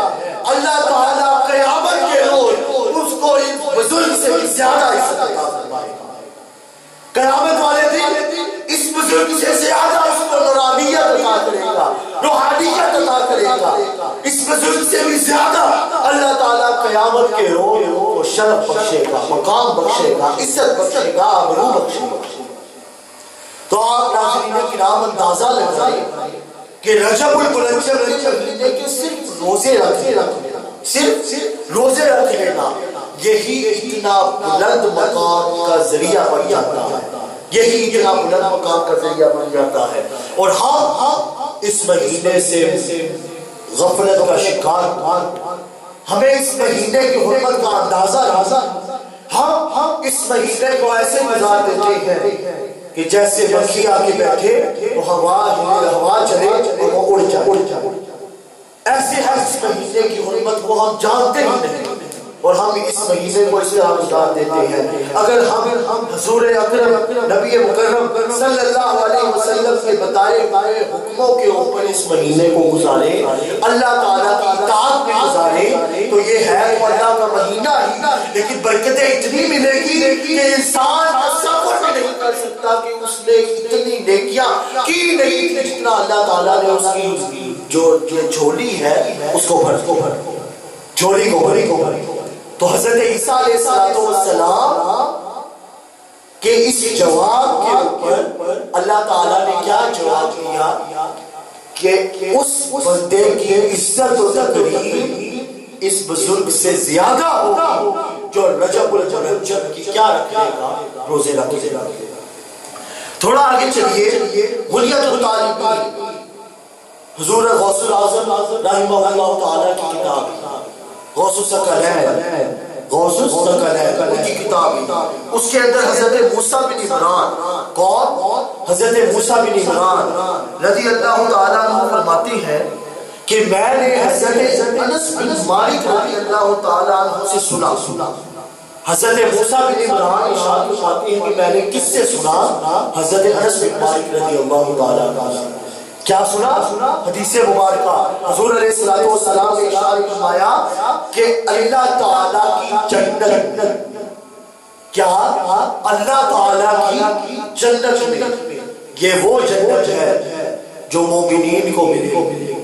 Speaker 3: اللہ تعالیٰ قیامت کے روز اس کو اس بزرگ سے بھی زیادہ عزت عطا فرمائے گا۔ قیامت والے دن اس بزرگ سے زیادہ اس کو نورانیت عطا کرے گا، روحانیت عطا کرے گا، اس بزرگ سے بھی زیادہ اللہ تعالیٰ قیامت کے روز کو شرف بخشے گا، مقام بخشے گا، عزت بخشے گا، آبرو بخشے گا۔ تو آپ ناظرین کرام اندازہ لگائیں کہ رجب المرجب مہینے کے صرف روزے رکھ لینا یہی اتنا بلند مقام کا ذریعہ بن جاتا ہے، یہی اتنا بلند مقام کا ذریعہ بن جاتا ہے۔ اور ہم اس مہینے سے غفلت کا شکار، ہمیں اس مہینے کی حرمت کا اندازہ، ہم اس مہینے کو ایسے گزار دیتے ہیں کہ جیسے مکھی آ کے بیٹھے تو ہوا چلے اور وہ اڑ جائے۔ ایسے ہر اس مہینے کی حرمت کو ہم جانتے ہی نہیں، اور ہم اس مہینے کو اس طرح گزار دیتے ہیں۔ اگر ہم حضور اکرم نبی مکرم صلی اللہ علیہ وسلم کے بتائے حکموں کے اوپر اس مہینے کو گزارے، اللہ تعالیٰ کی اطاعت میں گزارے، تو یہ ہے تو اللہ کا مہینہ ہی، لیکن برکتیں اتنی ملے گی کہ انسان تصور بھی نہیں کر سکتا کہ اس نے اتنی نیکیاں کی نہیں تھی جتنا اللہ تعالیٰ نے اس کی جو جھولی ہے اس کو بھر جھولی کو بھری۔ تو حضرت عیسیٰ علیہ السلام کے اس جواب کے اوپر اللہ تعالیٰ نے کیا جواب دیا کہ اس بندے کی عزت و تقریم اس بزرگ سے زیادہ ہوگی جو رجب المرجب کی کیا رکھے گا، روزے رکھے گا۔ تھوڑا آگے چلیے، غنیت الطالبین حضور غوث الاعظم رحمہ اللہ تعالیٰ کی کتاب غوث الثقلین ان کی کتاب، اس کے اندر حضرت موسیٰ بن عمران، کون؟ حضرت موسیٰ بن عمران رضی اللہ تعالیٰ عنہ فرماتے ہیں کہ میں نے حضرت انس بن مالک رضی اللہ تعالیٰ عنہ سے سنا۔ حضرت موسیٰ بن عمران ارشاد فرماتے ہیں کہ میں نے کس سے سنا؟ حضرت انس بن مالک رضی اللہ تعالیٰ عنہ۔ کیا سنا؟ حدیث مبارکہ حضور علیہ السلام نے ارشاد فرمایا کہ اللہ تعالیٰ کی جنت، کیا اللہ تعالیٰ کی جنت میں، یہ وہ جنت ہے جو مومنین کو ملے،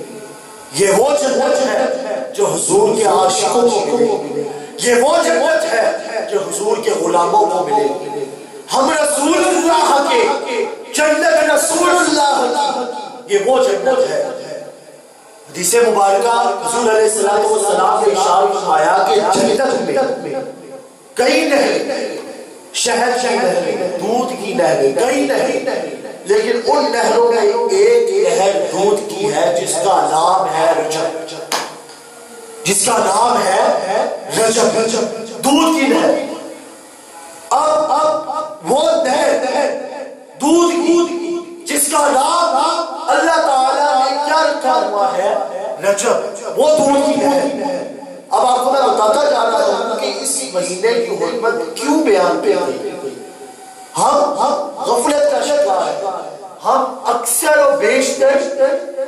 Speaker 3: یہ وہ جنت ہے جو حضور کے عاشقوں کو ملے، یہ وہ جنت ہے جو حضور کے غلاموں کو ملے گی. ہم رسول اللہ کے جنت رسول اللہ کی یہ وہ جنت ہے. حدیث مبارکہ حضور علیہ السلام نے ارشاد فرمایا کہ جنت میں کئی نہریں، شہد کی نہریں، دودھ کی نہریں، کئی نہریں، لیکن ان نہروں میں ایک نہر دودھ کی ہے جس کا نام ہے رجب، جس کا نام ہے رجب، دودھ کی نہر. اب وہ نہر دودھ کی جس کا نام اللہ تعالیٰ نے کیا رکھا ہوا ہے؟ رجب، وہ دودھ کی نہر. اب آپ کو میں بتاتا جا رہا ہوں کہ اس مہینے کی حرمت کیوں بیان پہ آئی. ہم غفلت کا شکار ہے. ہم اکثر و بیشتر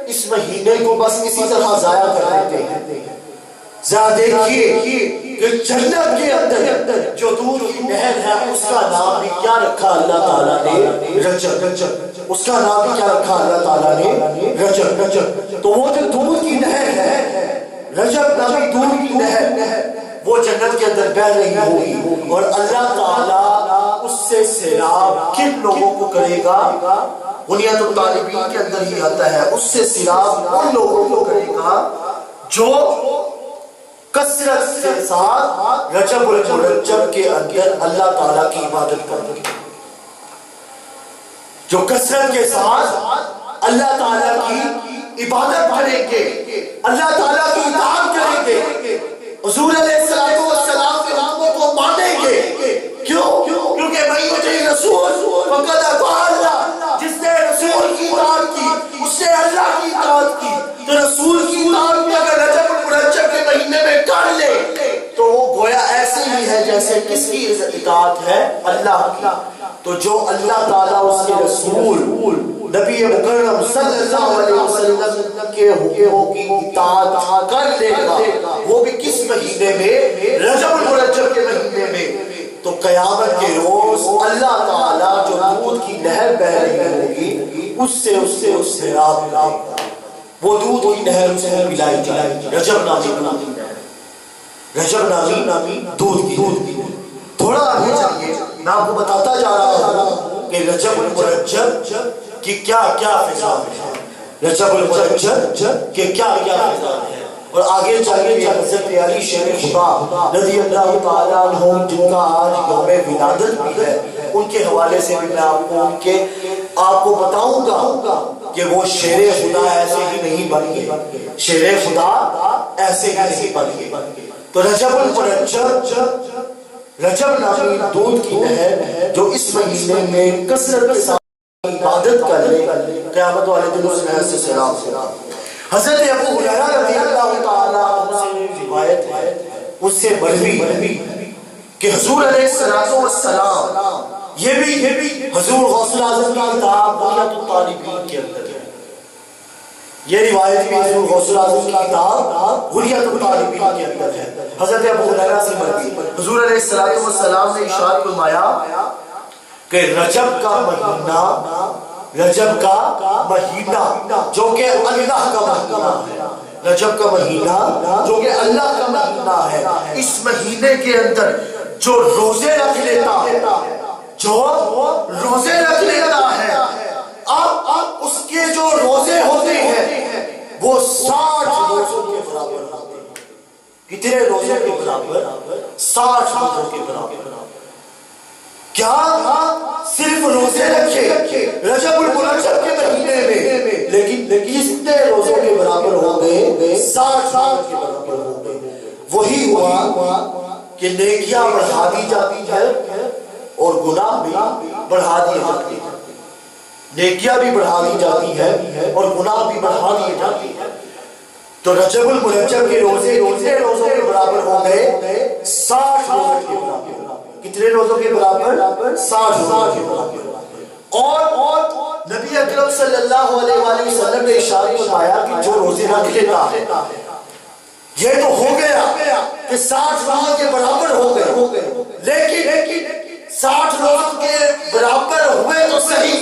Speaker 3: اس مہینے کو بس اسی طرح ضائع کر دیتے ہیں. ذرا دیکھیے کہ جنت کے اندر جو دودھ کی نہر ہے اس کا نام بھی کیا رکھا اللہ تعالیٰ نے؟ رجب. اس کا نام بھی کیا رکھا اللہ تعالیٰ نے؟ رجب. تو وہ جو دودھ کی نہر ہے، رجب نامی دودھ کی نہر، وہ جنت کے اندر بہہ رہی ہوگی اور اللہ تعالیٰ اس سے سیراب کن لوگوں کو کرے گا؟ بنیاد الطالبین کے اندر ہی آتا ہے، اس سے سیراب ان لوگوں کو کرے گا جو کثرت کے ساتھ رجب المرجب کے اندر اللہ تعالیٰ کی عبادت کریں گے، جو کثرت کے ساتھ اللہ تعالیٰ کی عبادت کریں گے، اللہ تعالیٰ کی اطاعت کریں گے، حضور علیہ السلام کے حکموں کو مانیں گے. کیوں؟ کیونکہ میں یطیع رسول فقد اطاع اللہ. جس نے رسول کی اطاعت کی اس نے اللہ کی اطاعت کی. تو رسول کی اطاعت میں اگر رجب المرجب کے مہینے میں کر لے تو وہ گویا ایسے ہی ہے جیسے کس کی اطاعت ہے؟ اللہ کی. تو جو اللہ تعالیٰ اس کے رسول نبی مکرم صلی اللہ علیہ وسلم کے حکموں کی اطاعت کر لے گا، وہ بھی کس مہینے میں؟ رجب المرجب کے مہینے میں. تو قیامت کے روز اللہ تعالیٰ جو دودھ کی نہر بہ رہی ہوگی اس سے وہ دودھ کی نہر اسے ملائی جائے. رجب نامی دودھ کی. تھوڑا آگے چلیے، میں آپ کو بتاتا جا رہا ہوں کہ رجب المرجب کی کیا فضا ہے، رجب المرجب کے کیا فضا ہے. اور آگے چلیے حضرت علی شیر خدا رضی اللہ تعالیٰ عنہ جن کا آج یوم ولادت بھی ہے، ان کے حوالے سے بھی میں آپ کو بتاؤں گا کہ وہ شیر خدا ایسے ہی نہیں بن گئے، شیر خدا ایسے ہی نہیں بن گئے. تو رجب المرجب، رجب نامی دودھ کی نہر جو اس مہینے میں کثرت کے ساتھ عبادت کر لے، قیامت والے دن اس نہر سے سیراب. حضرت ابو ہریرہ رضی اللہ تعالیٰ عنہ سے روایت ہے، اس سے مروی کہ حضور علیہ السلام، یہ بھی حضور غوث الاعظم کی کتاب بنیاد الطالبین کے اندر ہے، یہ روایت بھی حضور غوث الاعظم کی کتاب بنیاد الطالبین کے اندر ہے. حضرت ابو ہریرہ سے مروی حضور علیہ السلام نے ارشاد فرمایا کہ رجب کا مہینہ جو کہ اللہ کا مہینہ ہے، رجب کا مہینہ جو کہ اللہ کا مہینہ ہے، اس مہینے کے اندر جو روزے رکھ لیتا ہے، اب اس کے جو روزے ہوتے ہیں وہ 60 روزوں کے برابر ہوتے ہیں. کتنے روزوں کے برابر؟ 60 روزوں کے برابر. کیا صرف روزے رکھے رجب المرجب کے مہینے میں، لیکن کتنے روزوں کے برابر ہو گئے؟ 60 کے برابر ہو گئے. وہی ہوا کہ نیکیاں بڑھا دی جاتی ہے اور گناہ بھی بڑھا دیے جاتے ہیں. نیکیاں بھی بڑھا دی جاتی ہے اور گناہ بھی بڑھا دیے جاتے ہیں. تو رجب المرجب کے روزے روزوں کے برابر ہو گئے 60 روزوں کے برابر. کتنے روزوں کے برابر؟ 60 روزوں کے برابر. اور نبی اکرم صلی اللہ علیہ وآلہ وسلم نے ارشاد فرمایا کہ جو روزے رکھ لیتا ہے، یہ تو ہو گیا کہ 60 روزوں کے برابر ہو گئے، لیکن 60 روزوں کے برابر ہوئے تو صحیح،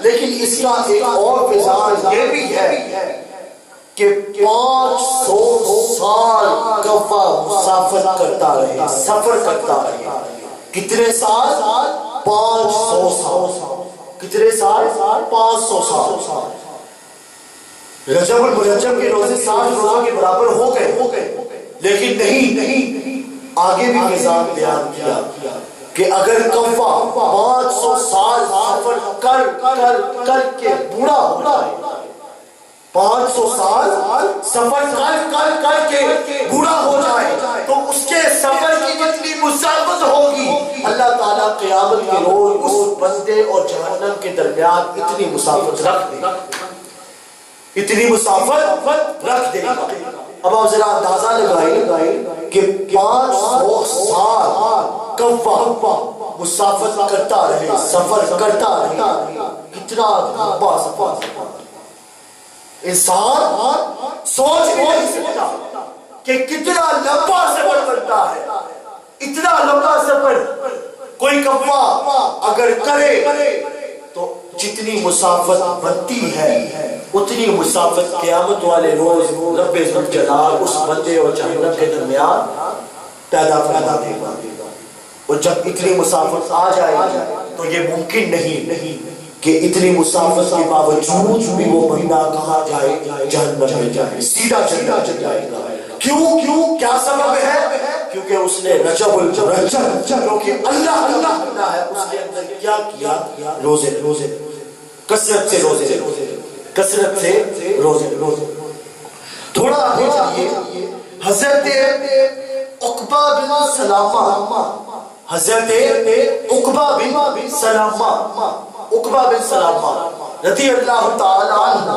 Speaker 3: لیکن اس کا ایک اور فضا یہ بھی ہے کہ 500 سال کا کفا مسافر کرتا رہے، سفر کرتا رہے. کتنے سال؟ 500 سال. کتنے سال؟ 500 سال. رجب المرجب کے روزے 60 روزوں کے برابر ہو گئے، لیکن نہیں، آگے بھی نظام بیان کیا کہ اگر کفا 500 سال سفر کر کے بوڑھا ہو جائے، 500 سال سفر کر کے بوڑھا ہو جائے تو اس کے سفر کی جتنی مسافت ہوگی اللہ تعالیٰ قیامت کے روز اس بندے اور جہنم کے درمیان اتنی مسافت رکھ دے گا، اتنی مسافت رکھ دے گا. اب آپ ذرا اندازہ لگائیں کہ 500 سال کفا مسافت کرتا رہے، سفر کرتا رہے، کتنا لمبا سفر. انسان سوچ بھی نہیں سکتا کہ کتنا لمبا سفر کرتا ہے. اتنا لمبا سفر کوئی کفا اگر کرے تو جتنی مسافت بنتی ہے اتنی مسافت قیامت والے روز رب ذوالجلال اس بندے اور جہنم کے درمیان پیدا فرما دے گا. اور جب اتنی مسافت آ جائے گی تو یہ ممکن نہیں کہ اتنی مسافت کے باوجود بھی وہ بندہ کہاں جائے؟ جہنم میں جائے، سیدھا چل جائے گا. کیوں؟ کیا سبب ہے؟ کیونکہ اس نے رجب المرجب کیونکہ اللہ کرنا ہے اس کے اندر کیا کیا؟ روزے، کثرت سے روزے. تھوڑا آگے چلیے. حضرت عقبہ بن سلامہ رضی اللہ تعالی عنہ،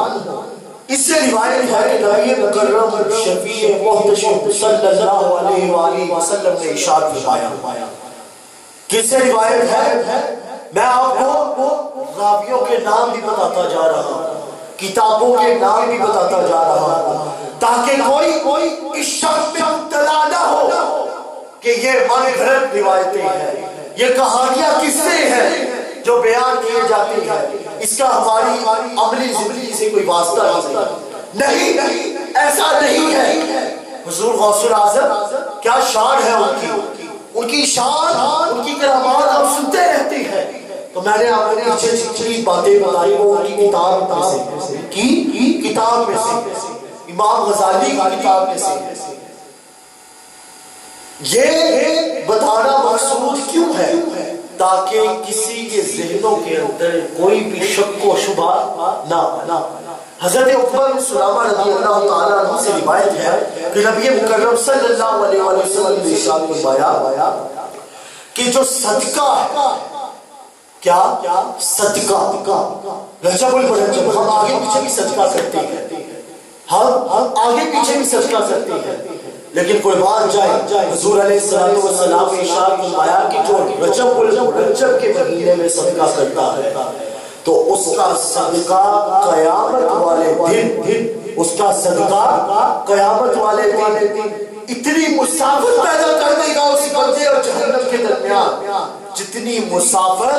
Speaker 3: اس سے روایت ہے کہ نبی مکرم شفیع محتشم صلی اللہ علیہ وآلہ وسلم نے ارشاد فرمایا. کس سے روایت ہے؟ میں آپ کو راویوں کے نام بھی بتاتا جا رہا ہوں، کتابوں کے نام بھی بتاتا جا رہا ہوں، تاکہ کوئی اس شک میں مبتلا نہ ہو کہ یہ من گھڑت روایتیں ہیں، یہ کہانیاں کس سے ہیں جو بیان کیے جاتے ہیں، اس کا ہماری عملی زندگی سے کوئی واسطہ نہیں. ایسا نہیں ہے. حضور غوث الاعظم کیا شان ہے ان کی شان، ان کی کرامات ہم سنتے رہتے ہیں. تو میں نے آپ کو پیچھے جتنی باتیں بتائی وہ ان کی کتاب میں سے امام غزالی کی کتاب میں سے. یہ بتانا مقصود کیوں ہے؟ تاکہ کسی کے ذہنوں کے اندر کوئی بھی شک و شبہ نہ. حضرت عقبہ بن سلامہ رضی اللہ تعالیٰ عنہ سے روایت ہے کہ نبی مکرم صلی اللہ علیہ وسلم نے ارشاد فرمایا کہ جو صدقہ ہے، کیا صدقہ، رجب المرجب ہم آگے پیچھے بھی صدقہ کرتے ہیں، ہم آگے پیچھے بھی صدقہ کرتے ہیں، لیکن قربان جائے حضور علیہ السلام نے ارشاد فرمایا کہ جو رجب المرجب کے مہینے میں صدقہ کرتا ہے تو اس کا صدقہ قیامت والے دن، اس کا صدقہ قیامت والے دن اتنی مسافت پیدا کر دے گا اس بندے اور جہنم کے درمیان جتنی مسافت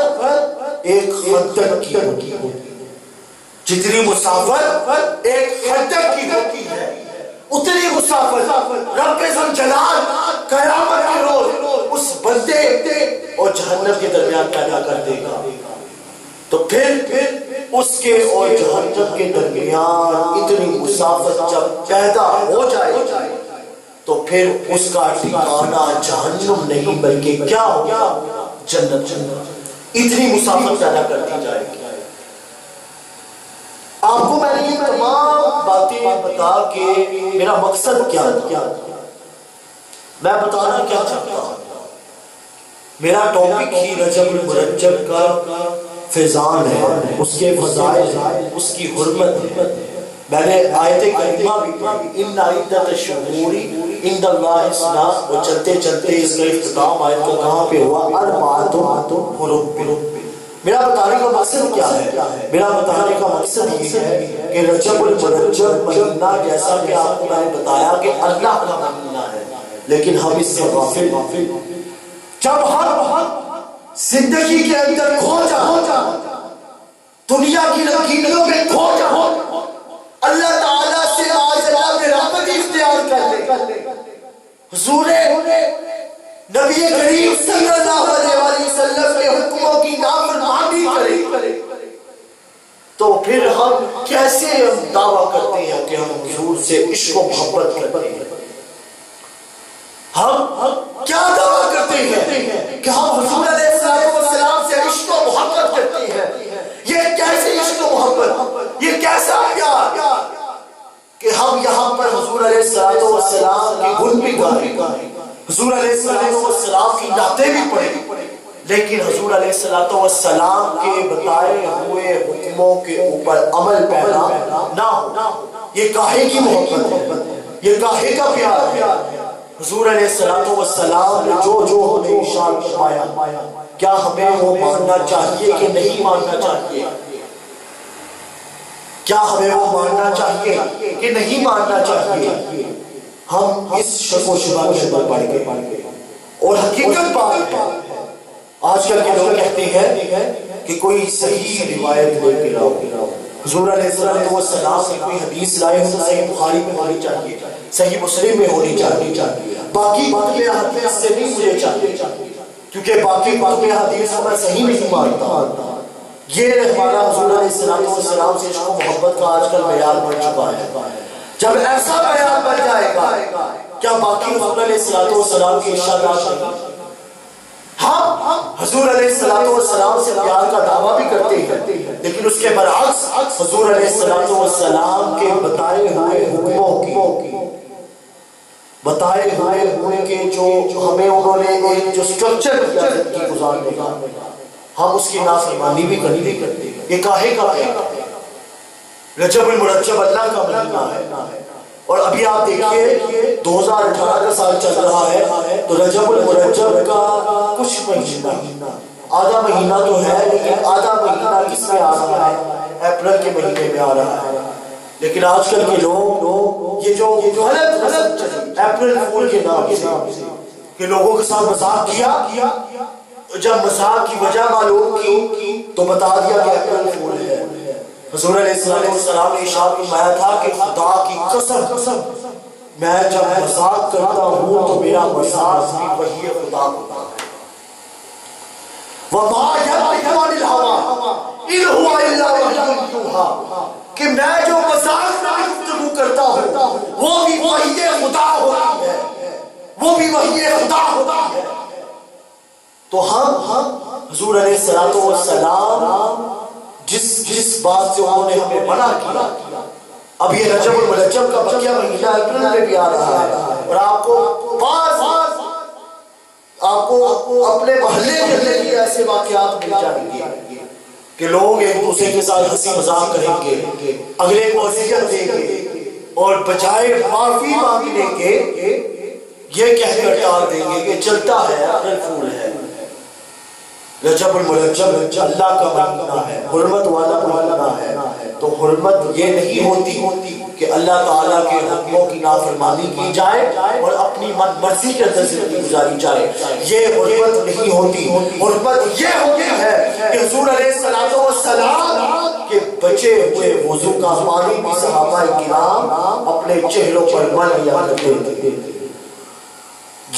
Speaker 3: ایک خندق کی ہوتی ہے، جتنی مسافت ایک خندق کی ہوتی ہے اتنی مسافت رب ذوالجلال قیامت کے روز اس بندے اور جہنم کے درمیان پیدا کر دے گا. تو پھر اس کے اور جہنم کے درمیان اتنی مسافت جب پیدا ہو جائے تو پھر اس کا ٹھکانہ جہنم نہیں بلکہ کیا ہوگا؟ جنت. اتنی مسافت پیدا کرتی جائے گی. آپ کو میں نے یہ تمام باتیں بتا کے میرا مقصد کیا میں بتانا کیا چاہتا ہوں. میرا ٹاپک ہی رجب المرجب کا فیضان ہے، اس کے فضائل ہیں، اس کی حرمت ہے. میں نے آیت کریمہ بھی پڑھی ان عدت الشہور عند اللہ اثنا، اور چلتے چلتے اس کا اختتام آیت کا کہاں پہ ہوا؟ اربعۃ حرم. میرا بتانے کا مقصد کیا ہے؟ میرا بتانے کا مقصد یہ ہے کہ رجب المرجب مہینہ جیسا کہ آپ کو میں نے بتایا کہ اللہ کا مہینہ ہے، لیکن ہم اس سے غافل. جب ہم زندگی کے اندر کھو جا، دنیا کی رنگینیوں میں کھو جا، اللہ تعالیٰ سے آج رات رحمت اختیار کر لے، حضور نبی کریم صلی اللہ علیہ وسلم کے حکموں کی نافرمانی کرے تو پھر ہم کیسے دعویٰ کرتے ہیں کہ ہم حضور سے عشق و محبت کرتے ہیں؟ ہم کیا دعویٰ کرتے ہیں کہ ہم حضور علیہ السلام سے عشق و محبت کرتے ہیں؟ یہ کیسے عشق و محبت، یہ کیسا پیار کہ ہم یہاں پر حضور علیہ السلام کی گن بھی گائیں، حضور علیہ السلام کی نعتیں بھی پڑھیں، لیکن حضور علیہ السلام کے بتائے ہوئے حکموں کے اوپر عمل پیدا نہ ہو؟ یہ کاہے کی محبت ہے، یہ کاہے کا پیار ہے؟ حضور علیہ السلام نے جو ہمیں ارشاد فرمایا کیا ہمیں وہ ماننا چاہیے کہ نہیں ماننا چاہیے؟ کیا ہمیں وہ ماننا چاہیے کہ نہیں ماننا چاہیے؟ ہم اس شک و شبہ کے اندر پڑ گئے اور حقیقت بات ہے آج کل کے لوگ کہتے ہیں کہ کوئی صحیح روایت لے کے لاؤ، حضور علیہ السلام سے کوئی حدیث لائے تو صحیح بخاری میں ہونی چاہیے، صحیح مسلم میں ہونی چاہیے، باقی کتب حدیث سے نہیں مجھے چاہیے، کیونکہ باقی کتب حدیث کو میں صحیح نہیں مانتا۔ یہ ہمارا حضور علیہ السلام سے عشق و محبت کا آج کل معیار بن چکا ہے۔ جب ایسا معیار بن جائے گا کیا باقی حضور علیہ السلام کی ارشادات نہیں؟ ہم حضور علیہ السلام سے پیار کا دعویٰ بھی کرتے ہیں، لیکن اس کے برعکس حضور علیہ السلام کے بتائے ہوئے حکموں کی، بتائے ہوئے کہ جو ہمیں انہوں نے ایک جو سٹرکچر دیا زندگی گزارنے کا، ہم اس کی نافرمانی بھی کرتے ہیں۔ یہ کاہے کا پیار ہے؟ رجب المرجب اللہ کا مہینہ ہے، اور ابھی آپ دیکھیے 2018 کا سال چل رہا ہے تو رجب المرجب کا کچھ مہینہ، آدھا مہینہ تو ہے، لیکن آدھا مہینہ کس میں آ رہا ہے؟ اپریل کے مہینے میں آ رہا ہے۔ لیکن آج کل کے لوگ یہ جو غلط اپریل فول کے نام سے کہ لوگوں کے ساتھ مذاق کیا، جب مذاق کی وجہ معلوم کی تو بتا دیا کہ اپریل فول ہے۔ حضور علیہ السلام نے ارشاد فرمایا تھا کہ خدا کی قسم میں جب مذاق کرتا ہوں تو میرا مذاق بھی وحی خدا ہوتا ہے۔ وَمَا يَنطِقُ عَنِ الْهَوَىٰ إِنْ هُوَ إِلَّا وَحْيٌ يُوحَىٰ کہ میں جو مذاق میں گفتگو کرتا ہوں وہ بھی وحی خدا ہوتی ہے، وہ بھی وحی خدا ہوتی ہے۔ تو ہم حضور علیہ السلام جس بات سے انہوں نے ہمیں منع کیا، اب یہ رجب المرجب کا بقیہ مہینہ اپریل میں بھی آ رہا ہے، اور آپ کو اپنے محلے کے لیے ایسے واقعات مل جائیں گے کہ لوگ ایک دوسرے کے ساتھ ہنسی مذاق کریں گے، اگلے کو اذیت دیں گے، اور بجائے معافی مانگنے کے یہ کہہ کر ٹال دیں گے کہ چلتا ہے اپریل فول ہے۔ رجب المرجب اللہ کا مہینہ ہے، حرمت والا مہینہ ہے، تو حرمت یہ نہیں ہوتی کہ اللہ تعالیٰ کے حکموں کی نافرمانی کی جائے اور اپنی من مرضی کے اندر زندگی گزاری جائے، یہ حرمت نہیں ہوتی۔ حرمت یہ ہوتی ہے کہ حضور علیہ السلام کے بچے ہوئے وضو کا پانی بھی صحابہ کرام اپنے چہروں پر مل لیا کرتے تھے۔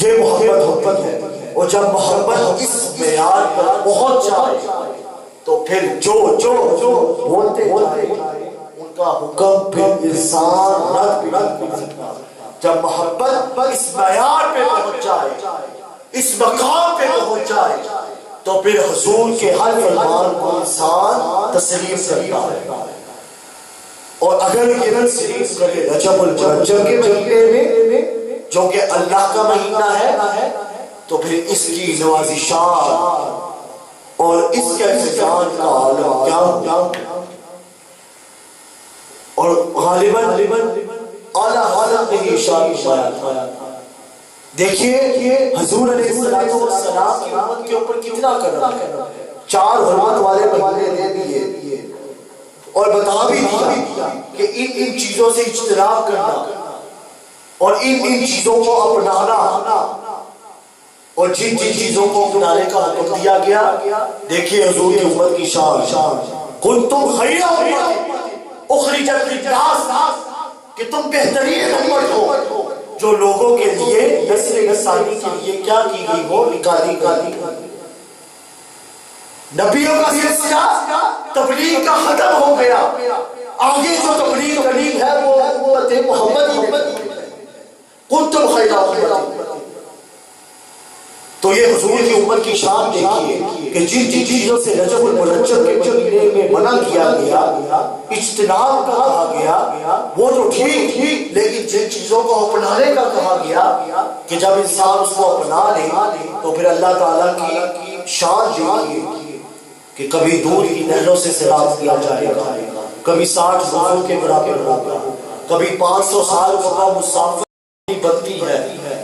Speaker 3: یہ محبت ہے، اور جب محبت اس معیار پر پہنچ جائے تو پھر جو بولتے جائے ان کا حکم پھر انسان رد بھی نہیں کر سکتا۔ جب محبت اس معیار پہ پہنچ جائے، اس مقام پہ پہنچ جائے تو پھر حضور کے ہر فرمان کو انسان تسلیم کرتا ہے، اور اگر یہ تسلیم کرے رجب المرجب کے مہینے میں جو کہ اللہ کا مہینہ ہے، تو پھر اس کی نوازشات اور اس کے احسان کا عالم کیا ہوگا، اور غالباً اعلیٰ حضرت نے ارشاد فرمایا، دیکھیے حضور علیہ السلام کی امت کے اوپر کتنا کرم ہے، 4 حرمت والے مہینے دے دیے اور بتا بھی دیا کہ ان چیزوں سے اجتناب کرنا اور ان چیزوں کو اپنانا، اور جن چیزوں کو اپنانے کا حکم دیا گیا۔ دیکھیے حضور کی امت کی شان، کنتم خیر امت اخرجت للناس، کہ تم بہترین امت ہو جو لوگوں کے لیے نسل انسانی کے لیے کیا کی گئی وہ نکالی گئی. نبیوں کا سلسلہ تبلیغ کا ختم ہو گیا. آگے جو تبلیغ کرنی ہے وہ امت محمد ہے. کنتم خیر امۃ. تو یہ حضور کی امت کی شان دیکھیے کہ جن جن چیزوں سے رجب المرجب کے مہینے میں منع کیا گیا، اجتناب کا کہا گیا، وہ تو ٹھیک، لیکن جن چیزوں کو اپنانے کا کہا گیا کہ جب انسان اس کو اپنا لے تو پھر اللہ تعالیٰ کی شان دیکھیے کہ کبھی دودھ کی نہروں سے سیراب کیا جائے گا، کبھی 60 سالوں کے برابر ہوگا، کبھی 500 سال کا مسافر بنتی ہے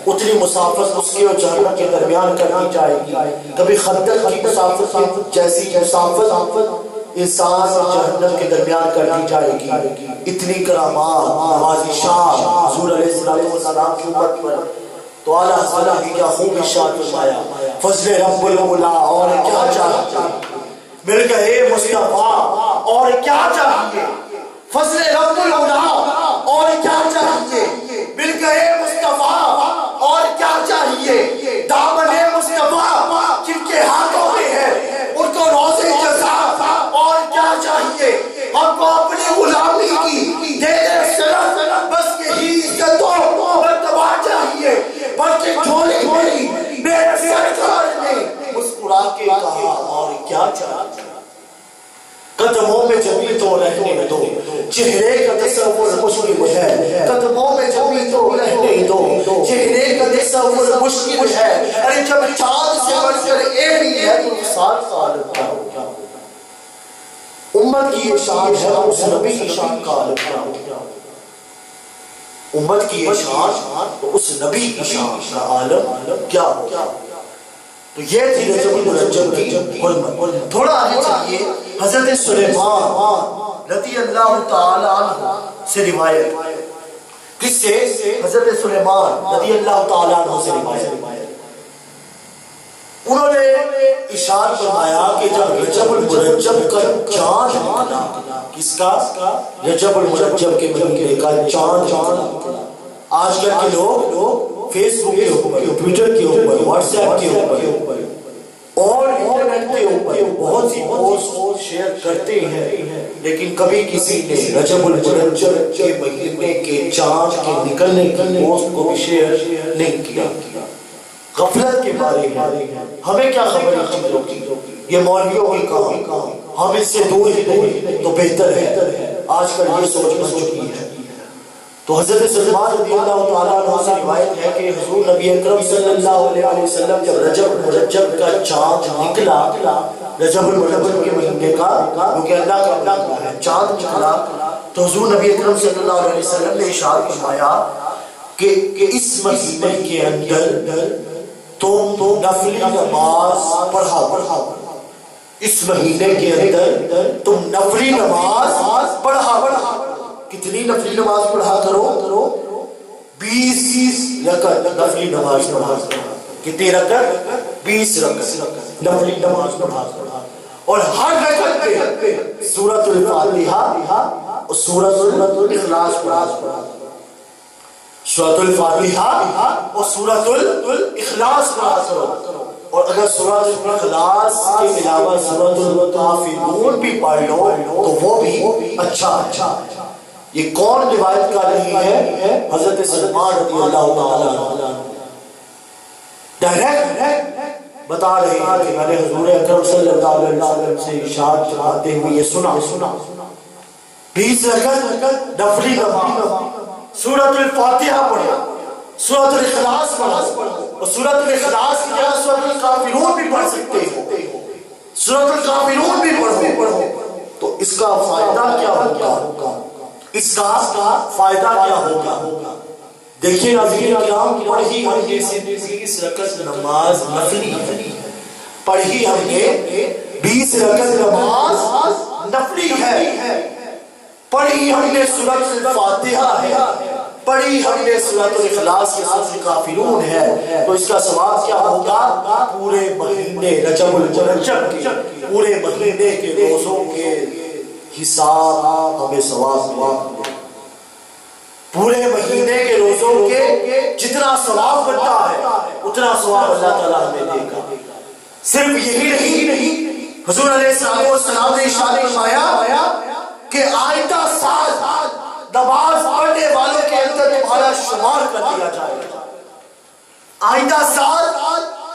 Speaker 3: اتنی مسافت اس کے اور جہنم کے درمیان کرنی جائے گی. کبھی خندق کی مسافت جیسی مسافت انسان اور جہنم کے درمیان کرنی جائے گی. اتنی کرامات نوازشات حضور علیہ السلام کی امت پر. تو اعلیٰ حضرت کی کیا خوب ارشاد فرمایا، فضل رب العلا اور کیا چاہیے، مل گئے مصطفیٰ اور کیا چاہیے. فضل رب العلا اور کیا چاہیے، مل گئے مصطفیٰ اور کیا چاہیے. دامن مصطفیٰ جن کے ہاتھوں میں ہے ان کو روزے جزا اور کیا چاہیے. ہم کو اپنی غلامی کی دیر سرت بس یہی عزت و مرتبہ چاہیے. بلکہ جھولی جھولی میرے سرکار نے مسکرا کے کہا اور کیا چاہیے. قدموں میں جبھی تو رہنے دو، چہرے کا تصور مشکل ہے. قدموں میں جبھی تو رہنے دو، چہرے کا تصور مشکل ہے. ارے جب چاند سے بڑھ کر اے بھی ہے تو 7 سال کیا ہوگا. امت کی یہ شان ہے، اس نبی کی شان کا عالم کیا ہوگا. امت کی یہ شان تو اس نبی کی شان کا عالم کیا ہوگا. تو یہ تھی رجب المرجب کی حرمت. تھوڑا آگے چلیے. حضرت سلیمان رضی اللہ تعالی عنہ سے روایت. کس سے؟ حضرت سلیمان رضی اللہ تعالی عنہ سے روایت. انہوں نے ارشاد فرمایا کہ جب رجب المرجب کا چاند نکلا، کس کا؟ رجب المرجب کے مہینے کا چاند نکلا. آج کل کے لوگ فیس بک کے اوپر، ٹویٹر کے اوپر، واٹس ایپ کے اوپر اور انٹرنیٹ کے اوپر بہت سی پوسٹ شیئر کرتے ہیں، لیکن کبھی کسی نے رجب المرجب کے مہینے کے چاند کے نکلنے کی پوسٹ کو بھی شیئر نہیں کیا. غفلت کے بارے میں ہمیں کیا خبر ہے. یہ مولویوں کی کام، ہم اس سے دور ہی نہیں تو بہتر ہے. آج کل یہ سوچ بن چکی ہے. تو حضرت سلیمان رضی اللہ تعالیٰ عنہ سے روایت ہے کہ حضور نبی اکرم صلی اللہ علیہ وسلم جب رجب المرجب کا چاند نکلا، رجب المرجب کے مہینے کا، کیونکہ اللہ کا اللہ ہے، چاند نکلا تو حضور نبی اکرم صلی اللہ علیہ وسلم نے ارشاد فرمایا کہ اس مہینے کے اندر تم نفلی نماز پڑھا. اس مہینے کے اندر تم نفلی نماز پڑھا. کتنی نفلی نماز پڑھا کرو؟ 20 رکعت نفلی نماز پڑھا. کتنی رکعت؟ 20 رکعت نفلی نماز پڑھا. اور ہر رکعت پہ سورۃ الفاتحہ اور سورۃ الاخلاص پڑھا. سورۃ الفاتحہ اور سورۃ الاخلاص پڑھا کرو. اور اگر سورۃ الاخلاص کے علاوہ سورۃ الکافرون بھی پڑھ لو تو وہ بھی اچھا. یہ کون روایت کا نہیں ہے؟ حضرت سلیمان رضی اللہ تعالی عنہ ڈائریکٹ بتا رہے ہیں کہ میں نے حضور اکرم صلی اللہ علیہ وسلم سے ارشاد فرماتے ہوئے یہ سنا. 20 رکعت نفلی نماز، سورۃ الفاتحہ پڑھو، سورۃ الاخلاص پڑھو، اور سورۃ الاخلاص کی جگہ سورۃ الکافرون بھی پڑھ سکتے ہو. سورۃ الکافرون بھی پڑھو. تو اس کا فائدہ کیا ہوگا؟ اس کا فائدہ کیا ہوگا؟ دیکھیے ناظرین کرام، پڑھی ہم نے 20 رکعت نماز نفلی، پڑھی ہم نے 20 رکعت نماز نفلی ہے. پڑھی ہم نے سورۃ الفاتحہ ہے، پڑھی ہم نے سورۃ الاخلاص کے سورۃ الکافرون ہے. تو اس کا ثواب کیا ہوگا؟ پورے مہینے رجب المرجب کے پورے مہینے کے روزوں کے حساب ہمیں ثواب. پورے مہینے کے روزوں کے جتنا ثواب بنتا ہے اتنا ثواب اللہ تعالیٰ ہمیں دے گا۔ صرف یہی نہیں، حضور علیہ السلام نے ارشاد فرمایا کہ آئندہ سال نماز پڑھنے والوں کے اندر تمہارا شمار کر دیا جائے گا۔ آئندہ سال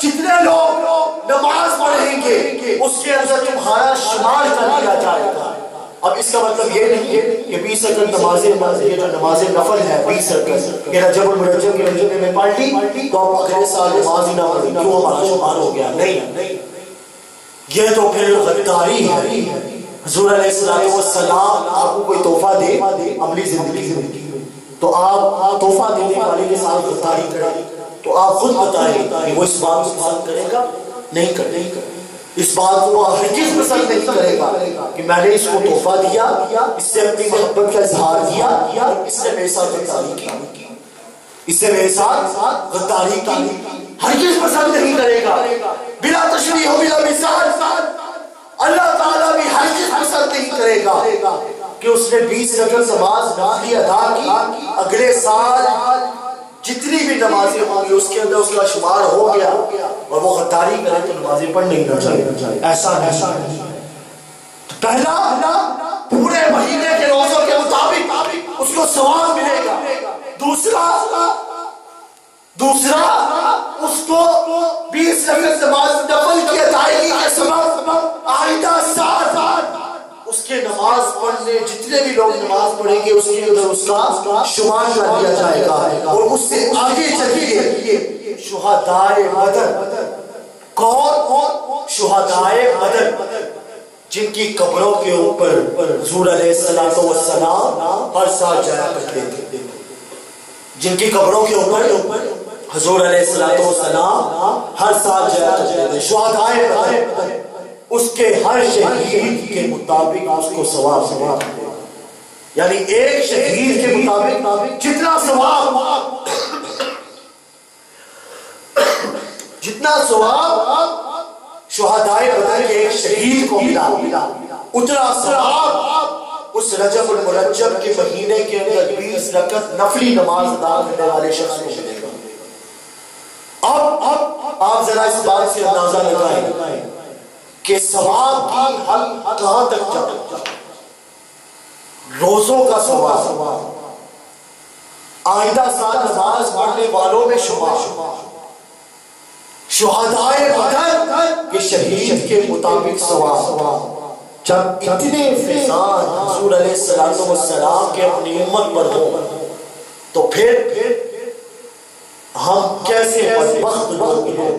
Speaker 3: جتنے لوگ نماز پڑھیں گے اس کے اندر تمہارا شمار کر دیا جائے گا۔ اب اس کا مطلب یہ نہیں ہے کہ 20 رکعت نماز نفل ہے، 20 رکعت یہ رجب المرجب کے رجب میں پڑھ لی تو اب اگلے سال نماز ہی نہ پڑھی کیوں ہمارا شمار ہو گیا؟ نہیں، یہ تو پھر غداری ہے۔ حضور علیہ السلام آپ کو کوئی تحفہ دے عملی زندگی میں تو آپ تحفہ دینے والے کے ساتھ غداری کریں تو آپ خود بتائیں کہ وہ اس بات کو پسند کرے گا؟ نہیں کرے گا۔ اس بات کو ہرگز پسند نہیں کرے گا کہ میں نے اس کو تحفہ دیا، اس سے اپنی محبت کا اظہار کیا، اس نے میرے ساتھ غداری کی، اس سے میرے ساتھ غداری کی، ہرگز پسند نہیں کرے گا۔ بلا تشریح و بلا مثال اللہ تعالیٰ بھی ہرگز پسند نہیں کرے گا کہ اس نے 20 رکعت نماز نافلی ادا کی، اگلے سال جتنی بھی نمازیں ہوں گی اس کے اندر اس کا شمار ہو گیا اور وہ غداری کرے تو نمازیں پڑھنے ہی نہ چاہیے۔ ایسا نہیں۔ پہلا پورے مہینے کے روزوں کے مطابق اس کو ثواب ملے گا۔ دوسرا اس کو 20 رکعت نماز نفل کی ادائیگی کے سبب آئندہ سال اس کے نماز پڑھنے جتنے بھی لوگ نماز پڑھیں گے اس کے اندر اس کا شمار کر دیا جائے گا۔ اور اس سے آگے چلیے شہدائے بدر، کون؟ شہدائے بدر جن کی قبروں کے اوپر حضور علیہ السلام ہر سال جایا کرتے تھے، جن کی قبروں کے اوپر حضور علیہ السلام ہر سال جایا کرتے تھے۔ شہدائے بدر اس کے ہر شہید کے مطابق اس کو ثواب یعنی ایک شہید کے مطابق جتنا ثواب شہدائے بدر کے ایک شہید کو ملا اتنا ثواب اس رجب المرجب کے مہینے کے اندر 20 رکعت نفلی نماز ادا کرنے والے شخص کو ملے گا۔ اب آپ ذرا اس بات سے اندازہ لگائیں کہ ثواب کی حد کہاں تک جاتا؟ روزوں کا ثواب، آئندہ سال نماز پڑھنے والوں میں شمار، شہدائے بدر کے شہید کے مطابق ثواب۔ جب اتنے فیضان حضور علیہ السلام کے اپنی امت پر ہو تو پھر ہم کیسے بدبخت لوگ ہیں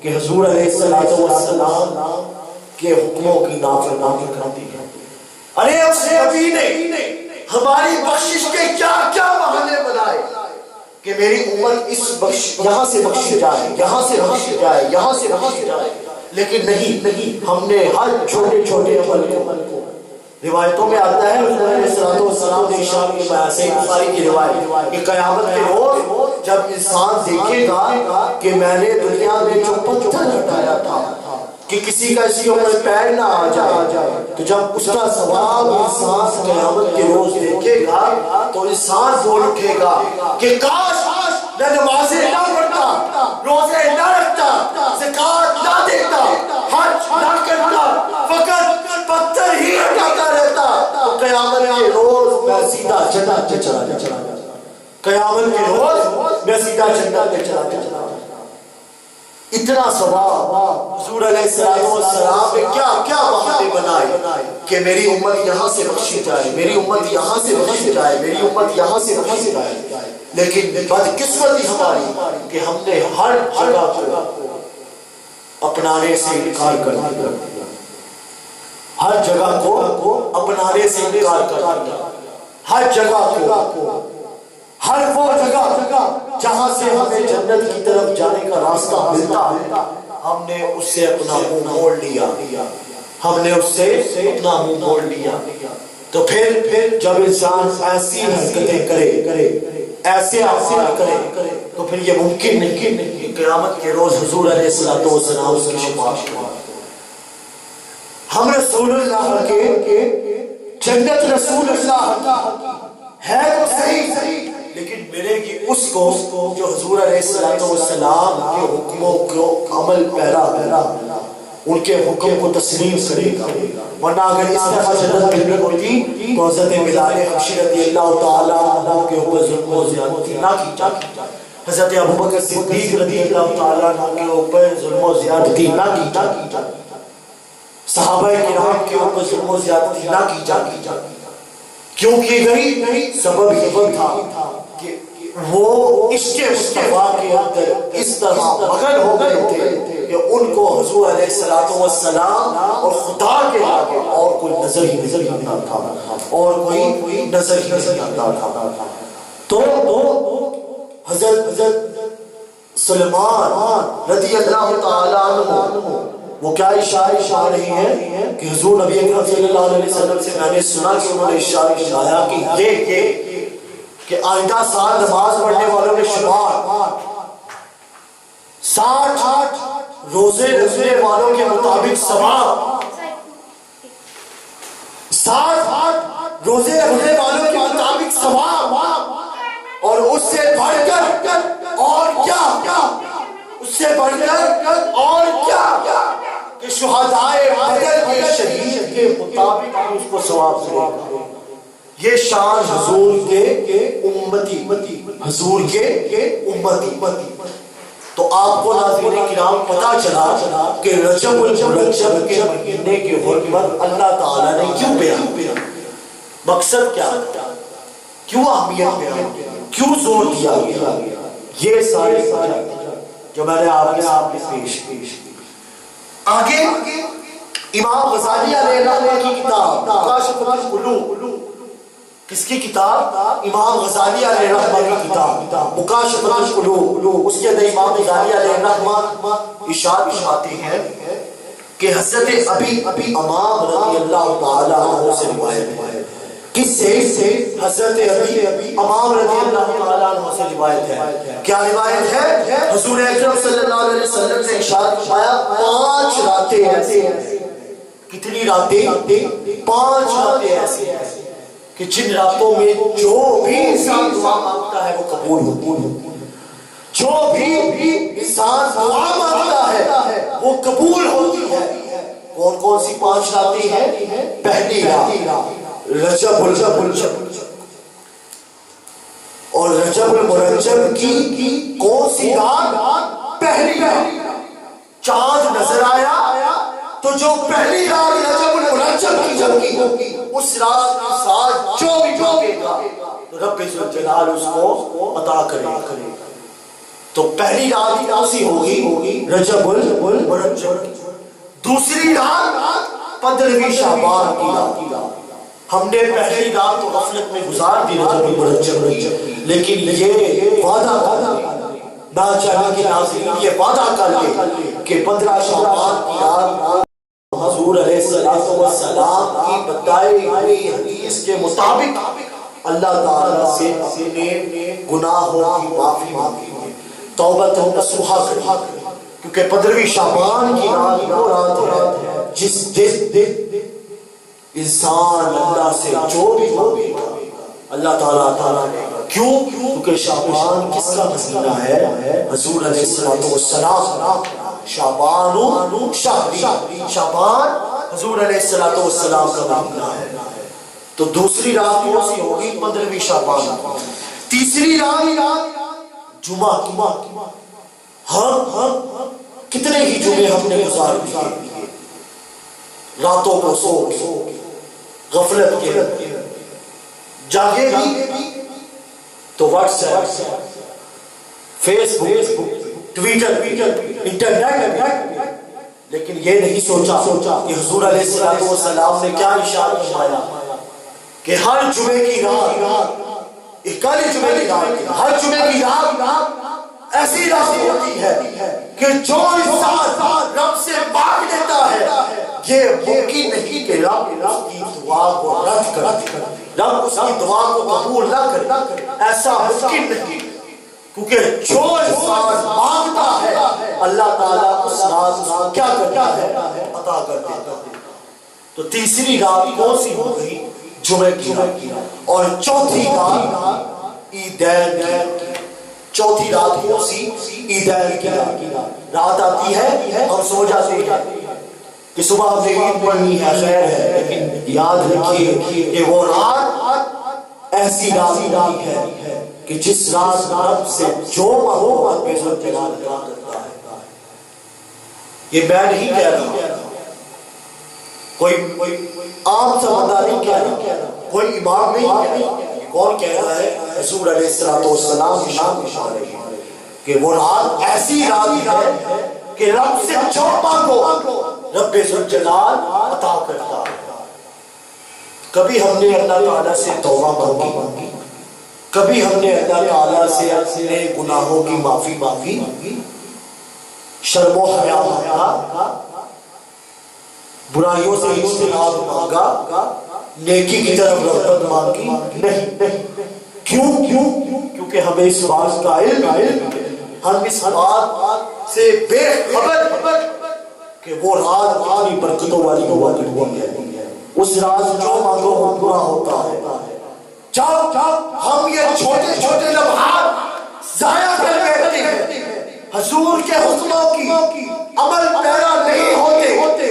Speaker 3: کہ حضور علیہ السلام کے حکموں کی نافرمانی کرتی ہے۔ ارے اس نبی نے ہماری بخشش کے کیا کیا بہانے بنائے کہ میری امت اس یہاں سے بخشی جائے، یہاں سے بخشی جائے، یہاں سے بخشی جائے، لیکن نہیں، ہم نے ہر چھوٹے چھوٹے عمل کو، روایتوں میں آتا ہے حضور علیہ السلام نے ارشاد فرمایا، صحیح بخاری کی روایت کہ قیامت کے روز جب انسان دیکھے گا کہ میں نے دنیا میں جو پتھر ہٹایا تھا کہ کسی کا اس کے اوپر پیر نہ آ جائے، تو جب اس کا ثواب انسان قیامت کے روز دیکھے گا تو انسان بول اٹھے گا کہ کاش میں نمازیں نہ پڑھتا، روزے نہ رکھتا، زکات نہ دیتا، حج نہ کرتا، فقط پتھر ہی ہٹاتا رہتا تو قیامت کے روز میں سیدھا جنت پہ چلا جاتا، قیامت کے روز میں سیدھا جنت پہ چلا جاتا۔ اتنا ثواب حضور علیہ السلام نے کیا بہانے بنائے کہ میری امت یہاں سے بخشی جائے، میری امت یہاں سے بخشی جائے، میری امت یہاں سے بخشی جائے۔ لیکن بدقسمتی ہماری کہ ہم نے ہر جگہ کو اپنانے سے انکار کر دیا، ہر جگہ کو اپنانے سے انکار کر دیا، ہر جگہ کو، ہر وہ جگہ جہاں سے ہمیں جنت کی طرف جانے کا راستہ ملتا ہم نے اس سے اپنا منہ موڑ لیا، ہم نے اس سے اپنا منہ موڑ لیا۔ تو پھر جب انسان ایسی حرکتیں کرے، ایسے اعمال کرے تو پھر یہ ممکن نہیں کہ قیامت کے روز حضور علیہ السلام اس کی شفاعت ہو۔ ہم رسول اللہ کے جنت رسول اللہ ہے تو صحیح، لیکن ملے گی اس کو جو حضور علیہ السلام کے حکموں کو عمل پیرا ان کے حکم کو تسلیم کرے گا. ورنہ اگر اس طرح جنت ملنی ہوتی تو حضرت بلال حبشی رضی اللہ تعالیٰ عنہ کے اوپر ظلم و زیادتی نہ کی جاتی, حضرت ابوبکر صدیق رضی اللہ تعالیٰ عنہ کے اوپر ظلم و زیادتی نہ کی جاتی, صحابہ کرام کے اوپر ظلم و زیادتی نہ کی جاتی. کیوں کی گئی؟ سبب یہ تھا کہ وہ عشق مصطفیٰ کے اندر اس طرح مغن ہو گئے تھے کہ ان کو حضور علیہ السلام اور خدا کے آگے اور کوئی نظر ہی نظر آتا تھا, اور کوئی نظر ہی نظر آتا تھا. تو حضرت سلمان رضی اللہ تعالیٰ عنہ وہ کیا اشارہ رہی ہے کہ حضور نبی اکرم صلی اللہ علیہ وسلم سے میں نے سنا کہ انہوں نے اشارہ کیا کہ یہ کہ آئندہ سال نماز پڑھنے والوں میں شمار 60 روزے رکھنے والوں کے مطابق ثواب, 60 روزے رکھنے والوں کے مطابق ثواب, اور اس سے بڑھ کر اور کیا, اس سے بڑھ کر اور کیا کہ شہدائے بدر کے شہید کے مطابق اس کو ثواب ملے گا. یہ شان حضور کے امتی, حضور کے امتی. تو آپ کو ناظرین کرام پتہ چلا کہ رجب المرجب کے مہینے کی حرمت اللہ تعالیٰ نے کیوں بیان, مقصد کیا, کیوں اہمیت بیان, کیوں زور دیا گیا. یہ سارے جو میں نے آپ کے پیش کی. آگے امام غزالی علیہ رحمہ کی کتاب مکاشفۃ القلوب, کس کی کتاب؟ امام غزالی علیہ رحمہ کی کتاب مکاشفۃ القلوب. اس کے اندر امام غزالی علیہ رحمہ ارشاد فرماتے ہیں کہ حضرت ابی امام رضی اللہ تعالی عنہ سے روایت ہے. کس سے؟ حضرت ابی امام رضی اللہ تعالی عنہ سے روایت ہے. کیا روایت ہے؟ حضور اکرم صلی اللہ علیہ وسلم نے ارشاد فرمایا 5 راتیں ایسی ہیں. کتنی راتیں؟ 5 راتیں ایسی ہیں کہ جن راتوں میں جو بھی انسان دعا مانگتا ہے وہ قبول ہوتی ہے. جو بھی انسان دعا مانگتا ہے وہ قبول ہوتی ہے. کون کون سی 5 راتیں ہیں؟ پہلی رات رجب المرجب, اور رجب المرجب کی کون سی رات؟ پہلی رات. چاند نظر آیا تو جو پہلی رات رجب المرجب کی جب ہوگی اس رات کے ساتھ جو بھی مانگے گا رب ذوالجلال اس کو عطا کرے گا. تو پہلی رات کون سی ہوگی؟ رجب المرجب. دوسری رات 15ویں شعبان کی رات. ہم نے پہلی رات تو غفلت میں گزار دی رجب المرجب کی, لیکن یہ وعدہ نہ چاہیے کہ ناظرین یہ وعدہ کر لے کہ 15 شعبان کی رات حضور علیہ السلام کی بتائی ہوئی حدیث کے مطابق اللہ تعالیٰ سے اپنے گناہوں کی معافی مانگی, توبۃ نصوحہ کریں. کیونکہ 15ویں شعبان کی رات وہ رات ہے جس دن انسان اللہ سے جو بھی مانگے گا اللہ تعالیٰ نے. کیوں؟ کیونکہ شعبان کس کا مہینہ ہے؟ حضور علیہ السلام. شعبان شہری, شعبان حضور علیہ السلام کا مہینہ ہے. تو دوسری رات کون سی ہوگی؟ 15ویں شعبان. تیسری رات جمعہ. ہم کتنے ہی جمعے ہم نے گزار دیے راتوں کو سو غفلت کے, جاگے بھی تو واٹس ایپ, فیس بک, ٹویٹر, انٹرنیٹ, لیکن یہ نہیں سوچا کہ حضور علیہ السلام نے کیا ارشاد فرمایا کہ ہر جمعے کی رات, اکالی جمعے کی رات, ہر جمعے کی رات ایسی رات ہوتی ہے کہ جو انسان رب سے مانگ لیتا ہے یہ ممکن نہیں کہ رب اس کی دعا کو رد کر, رب اس کی دعا کو قبول نہ کرے. ایسا ممکن نہیں, کیونکہ جو انسان مانگتا ہے اللہ تعالیٰ اس رات کو کیا کرتا ہے؟ عطا کر دیتا ہے. تو تیسری رات کون سی ہو گئی؟ جمعے کی رات. اور چوتھی رات عیدین کی چوتھی رات کون سی؟ عیدین کی رات آتی ہے، ہم سو جاتے ہیں کہ صبح ہمیں عید پڑھنی ہے، خیر ہے، لیکن یاد رکھیے کہ وہ رات ایسی رات ہے کہ جس رات رب سے جو مانگو رب عزت جلال عطا کرتا ہے۔ یہ میں نہیں کہہ رہا، کوئی عام سا بندہ نہیں کہہ رہا، کوئی امام نہیں کہہ رہا، کون کہہ رہا ہے؟ حضور علیہ السلام کی شان ہے کہ وہ رات ایسی رات ہے کہ رب سے جو مانگو رب عزت جلال عطا کرتا ہے۔ کبھی ہم نے اللہ تعالیٰ سے توبہ مانگی، کبھی ہم نے اللہ تعالیٰ سے اپنے گناہوں کی معافی مانگی، شرم و حیا مانگا، برائیوں سے اجتناب مانگا، نیکی کی طرف رغبت مانگی؟ نہیں۔ کیوں؟ کیونکہ ہمیں اس بات کا علم ہے، ہم اس بات سے بے خبر کہ وہ رات کتنی برکتوں والی ہوا کرتی ہے، اس رات جو مانگو وہ پورا ہوتا ہے۔ جب ہم یہ چھوٹے چھوٹے لمحات ضائع کر بیٹھتے ہیں، حضور کے حکموں کی عمل پیرا نہیں ہوتے،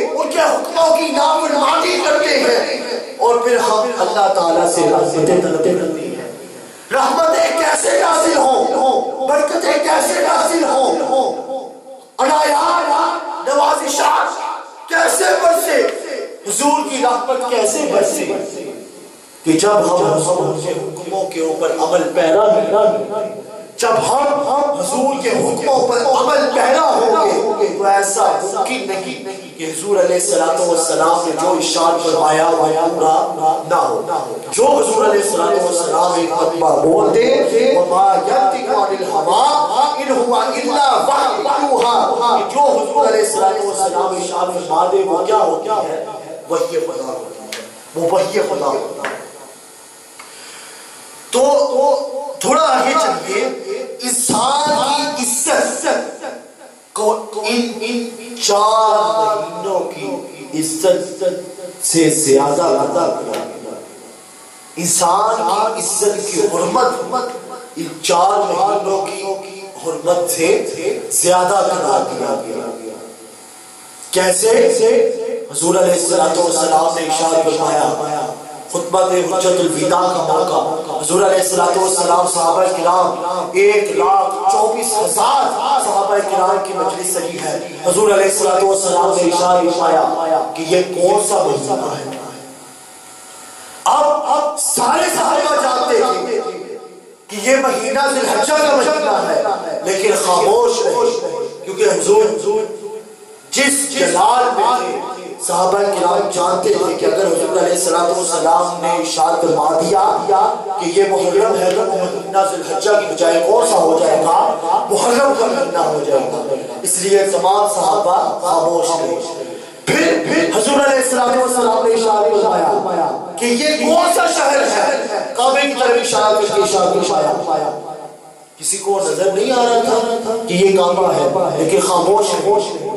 Speaker 3: ان کے حکموں کی نافرمانی کرتے ہیں، اور پھر ہم اللہ تعالیٰ سے رحمتیں طلبتے کرتے ہیں۔ رحمتیں کیسے نازل ہوں، برکتیں کیسے نازل ہوں، عنایات نوازشات کیسے برسے، حضور کی رحمت کیسے برسے، کہ جب ہم کے حکموں کے اوپر عمل پیرا نہیں، جب ہم حضور کے حکموں پر عمل پیرا ہوں گے تو ایسا ممکن نہیں کہ حضور علیہ السلام نے جو ارشاد فرمایا وہ پورا نہ ہو۔ جو حضور علیہ السلام ایک خطبہ بولتے وما ينطق عن الهوى ان هو الا وحی یوحی، جو حضور علیہ السلام ارشاد فرما دے وہ کیا ہوتا ہے؟ وحی خدا ہوتا ہے، وہ وحی خدا ہوتا ہے۔ تو تھوڑا آگے چلیے، انسان کی عزت کو ان 4 مہینوں کی عزت سے زیادہ ادا کیا گیا۔ انسان کی عزت کی حرمت ان 4 مہینوں کی حرمت سے زیادہ قرار دیا گیا۔ کیسے؟ حضور علیہ السلام نے ارشاد فرمایا، خطبۃ حجۃ الوداع کا موقع، حضور علیہ السلام صحابہ کرام 1,24,000 صحابہ کرام کی مجلس سجی ہے۔ حضور علیہ السلام نے ارشاد فرمایا کہ یہ کون سا مہینہ ہے؟ اب سارے صحابہ جانتے تھے کہ یہ مہینہ ذی الحجہ کا مہینہ ہے، لیکن خاموش رہے، کیونکہ حضور جس جلال میں تھے صحابہ کرام جانتے تھے کہ اگر حضور علیہ السلام نے ارشاد فرما دیا کہ یہ محرم ہے تو مہینہ ذی الحجہ کی بجائے کون سا ہو جائے گا؟ محرم کا مہینہ ہو جائے گا، اس لیے تمام صحابہ خاموش رہے۔ پھر حضور علیہ السلام نے ارشاد فرمایا کہ یہ کون سا شہر ہے؟ کعبے کی طرف اشارہ کر کے ارشاد فرمایا۔ کسی کو نظر نہیں آ رہا تھا کہ یہ کعبہ ہے، لیکن خاموش ہے۔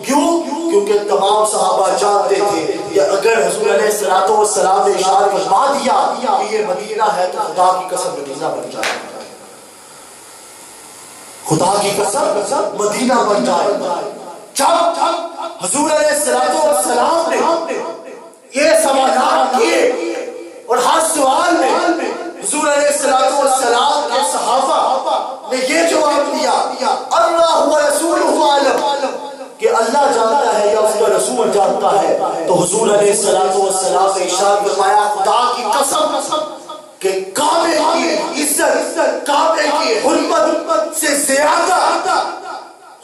Speaker 3: کیوں؟ کیونکہ تمام صحابہ جانتے تھے کہ اگر حضور علیہ السلام نے ارشاد فرما دیا کہ یہ مدینہ ہے تو خدا کی قسم مدینہ بن جائے گا، خدا کی قسم مدینہ بن جائے گا۔ جب حضور علیہ السلام نے یہ سوالات کیے اور ہر سوال میں حضور علیہ السلام کے صحابہ نے یہ جواب دیا، اللہ و رسولہ اعلم، کہ اللہ جانتا ہے یا اس کا رسول جانتا ہے، تو حضور علیہ السلام نے ارشاد فرمایا خدا کی قسم کہ کعبے کی عزت، کعبے کی حرمت سے زیادہ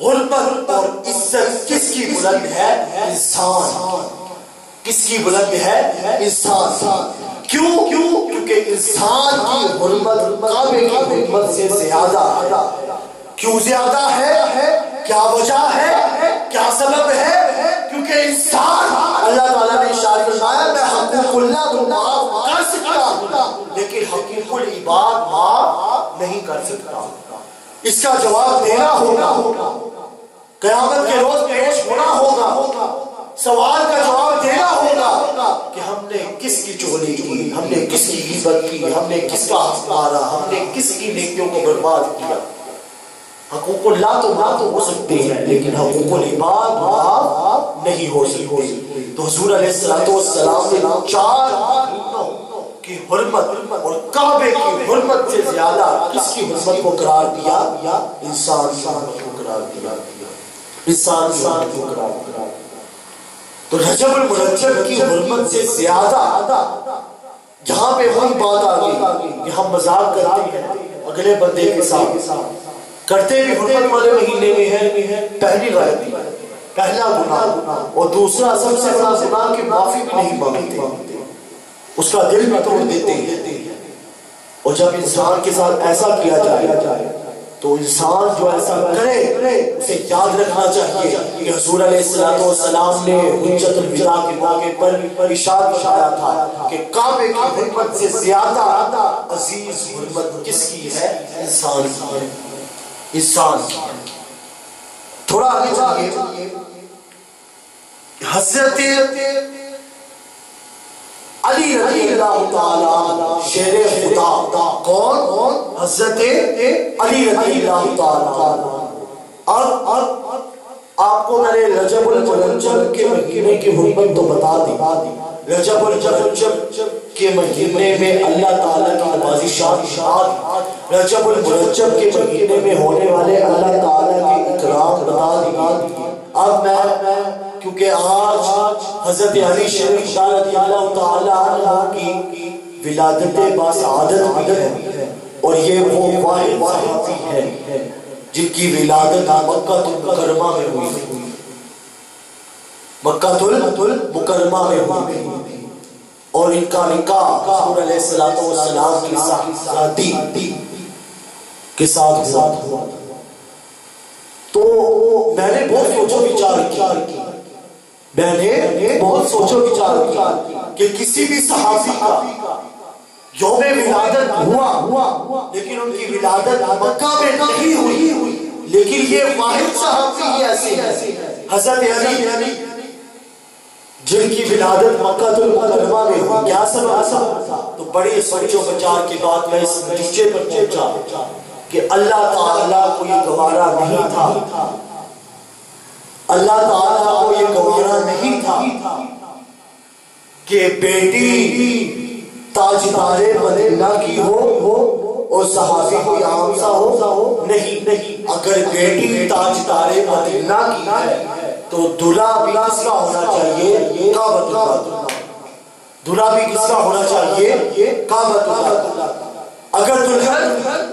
Speaker 3: حرمت اور عزت کس کی بلند ہے؟ انسان۔ کس کی بلند ہے؟ انسان۔ کیوں؟ کیونکہ انسان کی حرمت کعبے کی حرمت سے زیادہ ہے۔ کیوں زیادہ ہے؟ کیا وجہ ہے؟ کیا سبب ہے؟ کیونکہ انسان، اللہ تعالیٰ نے ارشاد فرمایا میں حقوق اللہ کو معاف کر سکتا ہوں لیکن حقوق العباد معاف نہیں کر سکتا۔ اس کا جواب دینا ہوگا، قیامت کے روز پیش ہونا ہوگا، سوال کا جواب دینا ہوگا کہ ہم نے کس کی چغلی کی، ہم نے کس کی غیبت کی، ہم نے کس کا حق مارا، ہم نے کس کی نیکیوں کو برباد کیا۔ حقوق اللہ تو معاف ہو سکتے ہیں لیکن حقوق العباد معاف نہیں ہو سکتے۔ تو حضور علیہ السلام نے 4 مہینوں کی حرمت اور کعبے کی حرمت سے زیادہ کس کی حرمت کو قرار دیا؟ انسان کو قرار دیا، انسان کو قرار دیا۔ تو رجب المرجب کی حرمت سے زیادہ جہاں پہ وہی بات آ گئی کہ ہم مذاق کرتے ہیں اگلے بندے کے ساتھ، کرتے بھی حرمت والے مہینے میں ہے، پہلی غلطی، پہلا گناہ، اور دوسرا سب سے بڑا گناہ کہ معافی بھی نہیں مانگتے، اس کا دل بھی توڑ دیتے ہیں۔ اور جب انسان کے ساتھ ایسا کیا جائے تو انسان جو ایسا کرے اسے یاد رکھنا چاہیے کہ حضور علیہ السلام نے حجت الوداع کے موقع پر ارشاد فرمایا تھا کہ کعبے کی حرمت سے زیادہ عزیز حرمت کس کی ہے؟ انسان کی ہے، انسان کی۔ تھوڑا آگے چلیے، حضرت علی رضی اللہ تعالیٰ شیر خدا، کون؟ حضرت علی رضی اللہ تعالیٰ۔ اب آپ کو میں نے رجب المرجب کے مہینے کی حرمت تو بتا دی۔ رجب المرجب کے مہینے میں اللہ تعالیٰ کی نوازشات، رجب المرجب کے مہینے میں ہونے والے اللہ تعالیٰ کے اکرام بتا دی۔ اب میں کیونکہ آج حضرت علی شریف رضی اللہ تعالیٰ عنہ کی ولادت باسعادت بھی ہے، اور یہ وہ واحد صحابی ہے جن کی ولادت مکہ المکرمہ میں ہوئی، مکہ المکرمہ میں ہوئی، اور ان کا نکاح حضور علیہ السلام کی صحابی کے ساتھ ہوا۔ تو میں نے بہت سوچو وچار کیا، میں نے بہت سوچو وچار کیا کہ کسی بھی صحابی کا یوم ولادت ہوا لیکن ان کی ولادت مکہ میں نہیں ہوئی، لیکن یہ واحد صحابی ایسے ہیں حضرت علی جن کی ولادت مکہ المکرمہ میں ہوئی۔ کیا سبب؟ تو بڑی سوچو بچار کے بعد میں اس نتیجے پر پہنچا کہ اللہ تعالیٰ کو یہ گوارا نہیں تھا، اللہ تعالیٰ کو یہ گوارا نہیں تھا کہ بیٹی تاجدار مدینہ کی ہو اور صحابی کوئی عام سا ہو، نہیں، اگر بیٹی تاجدار مدینہ کی ہے تو دلہا بھی کس کا ہونا چاہیے؟ کعبۃ اللہ۔ دلہا بھی کس کا ہونا چاہیے؟ کعبۃ اللہ۔ اگر دلہن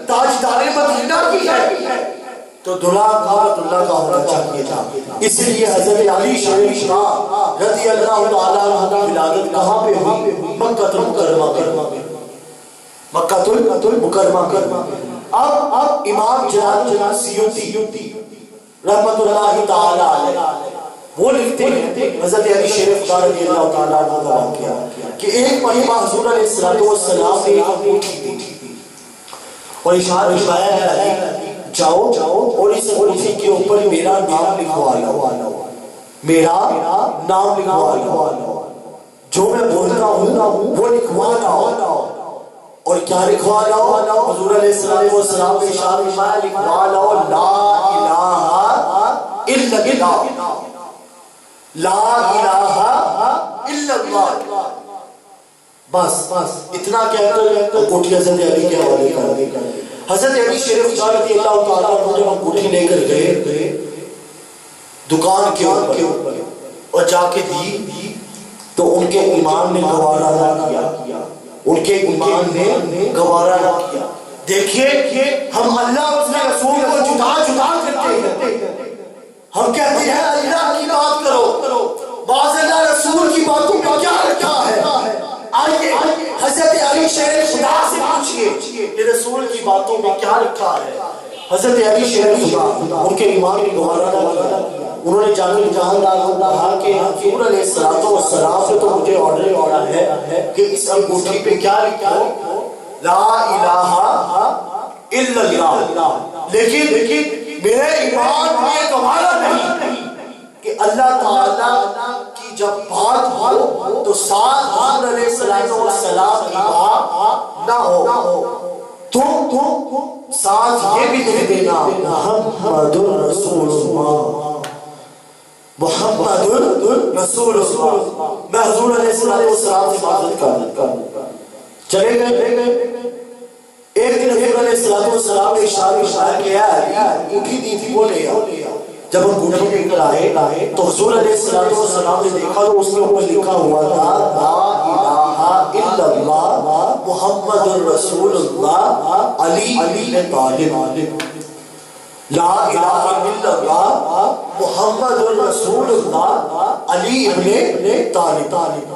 Speaker 3: تاجدار مدینہ کی ہے تو دلہا کعبۃ اللہ کا ہونا چاہیے تھا۔ اس لیے حضرت علی شریف رضی اللہ تعالیٰ عنہ کی ولادت کہاں پہ ہوئی؟ مکہ المکرمہ میں، مکہ المکرمہ۔ اب امام جلال سیوطی رحمت اللہ تعالیٰ علیہ وہ لکھتے ہیں حضرت علی شریف رضی اللہ تعالیٰ عنہ کا واقعہ کہ ایک مرتبہ حضور علیہ السلام نے ایک انگوٹھی دی اور اشارہ فرمایا ہے جاؤ اور اس انگوٹھی کے اوپر میرا نام لکھوا لو، میرا نام لکھوا لو، جو میں بولتا ہوں وہ لکھوا لو۔ اور کیا لکھوا لو؟ حضور علیہ السلام نے اشارہ فرمایا لکھوا لو لا الہ الا اللہ، لا الہ الا اللہ۔ بس اتنا کہہ کر انگوٹھی حضرت علی کے حوالے کر دی۔ حضرت علی شریف رضی اللہ تعالیٰ عنہ جب انگوٹھی لے کر گئے دکان کے اوپر اور جا کے دی تو ان کے امام نے گوارا نہ کیا، ان کے امام نے گوارا نہ کیا۔ دیکھیے ہم اللہ اور اس کے رسول کو جدا کرتے ہیں، ہم کہتے ہیں اللہ کی بات کرو، بعض اللہ رسول کی باتوں کا کیا رکھا ہے؟ آئیے حضرت علی شیر خدا سے پوچھئے کہ رسول کی باتوں میں کیا رکھا ہے۔ حضرت علی شیر خدا ان کے امام نے گوارا نہ کیا، انہوں نے جہاندار کو کہا کہ حضور علیہ السلام سے تو مجھے آرڈر ہے کہ اس انگوٹھی پہ کیا لکھا ہو؟ لا الہ الا اللہ، لیکن میرے ایمان میں گوارا نہیں کہ اللہ تعالیٰ کی جب بات ہو تو ساتھ حضور علیہ السلام کی بات نہ ہو، تو ساتھ یہ بھی لکھ دینا محمد الرسول اللہ، محمد الرسول اللہ۔ میں حضور علیہ السلام سے عبادت کروں۔ چلے گئے ایک دن حضور علیہ السلام نے اشارہ کیا ہے، انگی دی تھی وہ لے آؤ۔ جب ہم گناہ لے کر آئے تو حضور علیہ السلام نے دیکھا تو اس کے اوپر لکھا ہوا تھا لا الہ الا اللہ محمد الرسول اللہ علی ابن طالب۔ لا الہ الا اللہ محمد الرسول اللہ علی ابن طالب۔